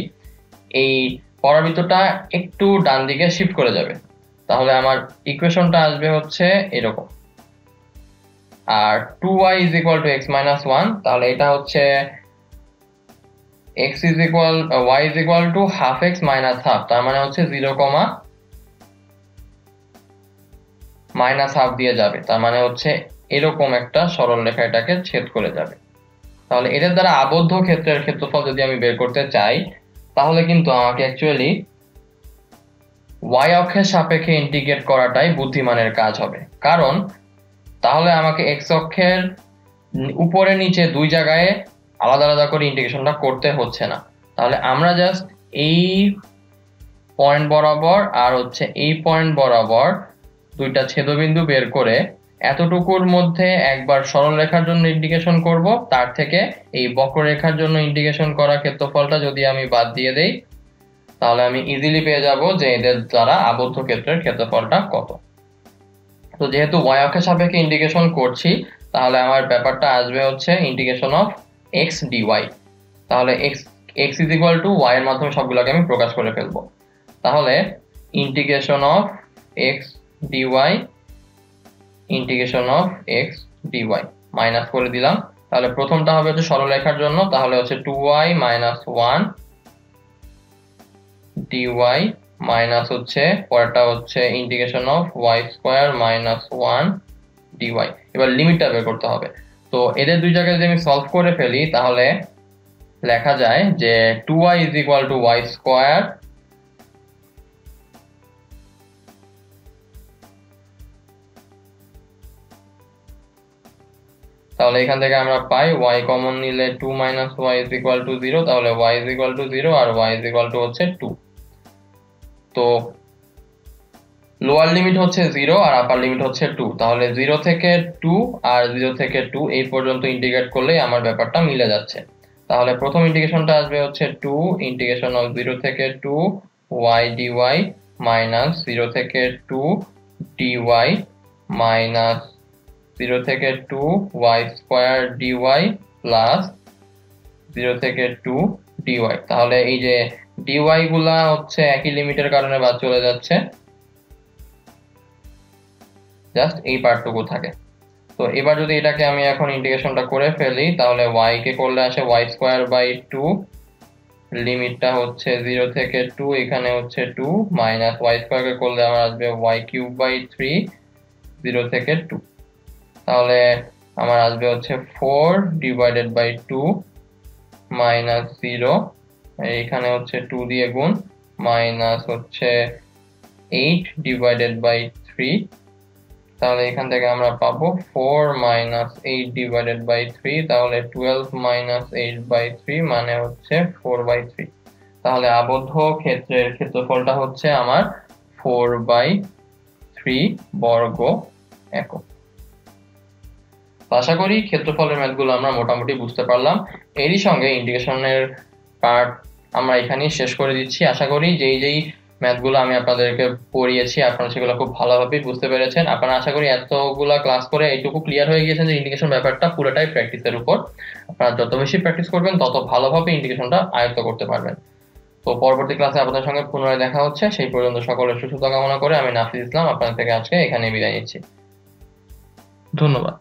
S1: এই পরাবৃত্তটা একটু ডান দিকে শিফট করে যাবে। তাহলে আমার ইকুয়েশনটা আসবে হচ্ছে এরকম। আর 2y is equal to x minus 1, তাহলে এটা হচ্ছে y is equal to half x minus half, তার মানে হচ্ছে 0, মাইনাস হাফ দিয়ে যাবে, তার মানে হচ্ছে এরকম একটা সরল রেখা এটাকে ছেদ করে যাবে। তাহলে এদের দ্বারা আবদ্ধ ক্ষেত্রের ক্ষেত্রফল যদি আমি বের করতে চাই, তাহলে কিন্তু আমাকে অ্যাকচুয়ালি y অক্ষের সাপেক্ষে ইন্টিগ্রেট করাটাই বুদ্ধিমানের কাজ হবে। কারণ তাহলে আমাকে x অক্ষের উপরে নিচে দুই জায়গায় আলাদা আলাদা করে ইন্টিগ্রেশনটা করতে হচ্ছে না। তাহলে আমরা জাস্ট এই পয়েন্ট বরাবর আর হচ্ছে এই পয়েন্ট বরাবর দুইটা ছেদবিন্দু বের করে এতটুকুর মধ্যে একবার সরল রেখার জন্য ইন্টিগ্রেশন করব, তার থেকে এই বক্ররেখার জন্য ইন্টিগ্রেশন করা ক্ষেত্রফলটা যদি আমি বাদ দিয়ে দেই, তাহলে আমি ইজিলি পেয়ে যাব যে এদের দ্বারা আবদ্ধ ক্ষেত্রের ক্ষেত্রফলটা কত। তো যেহেতু y অক্ষের সাপেক্ষে ইন্টিগ্রেশন করছি, তাহলে আমার ব্যাপারটা আসবে হচ্ছে ইন্টিগ্রেশন অফ x dy। তাহলে x is equal to y এর মাধ্যমে সবগুলোকে আমি প্রকাশ করে ফেলবো। তাহলে integration of x dy, integration of x dy minus করে দিলাম। তাহলে প্রথমটা হবে হচ্ছে সরলরেখার জন্য, তাহলে হচ্ছে 2y মাইনাস 1 dy মাইনাস হচ্ছে পরেরটা হচ্ছে integration of y square minus 1 dy। এবার লিমিটটা বের করতে হবে। তো এদের দুই জায়গায় যদি আমি সলভ করে ফেলি, তাহলে লেখা যায় যে 2y is equal to y square তাহলে এখান থেকে আমরা পাই y কমন নিলে 2 minus y is equal to 0, তাহলে y ইজ ইকুয়াল টু 0 আর y ইজ ইকুয়াল টু হচ্ছে 2। তো লোয়ার লিমিট হচ্ছে 0 আর আপার লিমিট হচ্ছে 2, তাহলে 0 থেকে 2 আর 0 থেকে 2 এই পর্যন্ত ইন্টিগ্রেট করলেই আমার ব্যাপারটা মিলে যাচ্ছে। তাহলে প্রথম ইন্টিগ্রেশনটা আসবে হচ্ছে 2 ইন্টিগ্রেশন অফ 0 থেকে 2 y dy মাইনাস 0 থেকে 2 dy মাইনাস 0 থেকে 2 y স্কয়ার dy প্লাস 0 থেকে 2 dy। তাহলে এই যে dy গুলা হচ্ছে একই লিমিটের কারণে বাদ চলে যাচ্ছে, জাস্ট এই পার্টটুকু থাকে। তো এবার যদি এটাকে আমি এখন ইন্টিগ্রেশনটা করে ফেলি, তাহলে y কে করলে আসে y স্কয়ার বাই 2, লিমিটটা হচ্ছে 0 থেকে 2, এখানে হচ্ছে 2 মাইনাস y স্কয়ার কে করলে আমার আসবে y কিউব বাই 3 0 থেকে 2, তাহলে আমার আসবে হচ্ছে 4 ডিভাইডেড বাই 2 মাইনাস 0, এখানে হচ্ছে 2 দিয়ে গুণ, মাইনাস হচ্ছে 8 ডিভাইডেড বাই 3, তাহলে এখান থেকে আমরা পাবো 4 মাইনাস 8 ডিভাইডেড বাই 3, তাহলে 12 মাইনাস 8 বাই 3 মানে হচ্ছে 4 বাই 3। তাহলে আবদ্ধ ক্ষেত্রের ক্ষেত্রফলটা হচ্ছে আমার 4 বাই 3 বর্গ একক। আশা করি ক্ষেত্রফলের ম্যাথগুলো আমরা মোটামুটি বুঝতে পারলাম। এরই সঙ্গে ইন্টিগ্রেশনের পার্ট আমরা এখানেই শেষ করে দিচ্ছি। আশা করি যেই ম্যাথগুলো আমি আপনাদেরকে পড়িয়েছি আপনারা সেগুলো খুব ভালোভাবে বুঝতে পেরেছেন। আপনারা আশা করি এতগুলা ক্লাস করে এইটুকু ক্লিয়ার হয়ে গিয়েছেন যে ইন্টিগ্রেশন ব্যাপারটা পুরোটাই প্র্যাকটিসের উপর। আপনারা যত বেশি প্র্যাকটিস করবেন তত ভালোভাবে ইন্টিগ্রেশনটা আয়ত্ত করতে পারবেন। তো পরবর্তী ক্লাসে আপনাদের সঙ্গে পুনরায় দেখা হচ্ছে। সেই পর্যন্ত সকলের সুস্থতা কামনা করে আমি নাফিজ ইসলাম আপনাদের থেকে আজকে এখানে বিদায় নিচ্ছি। ধন্যবাদ।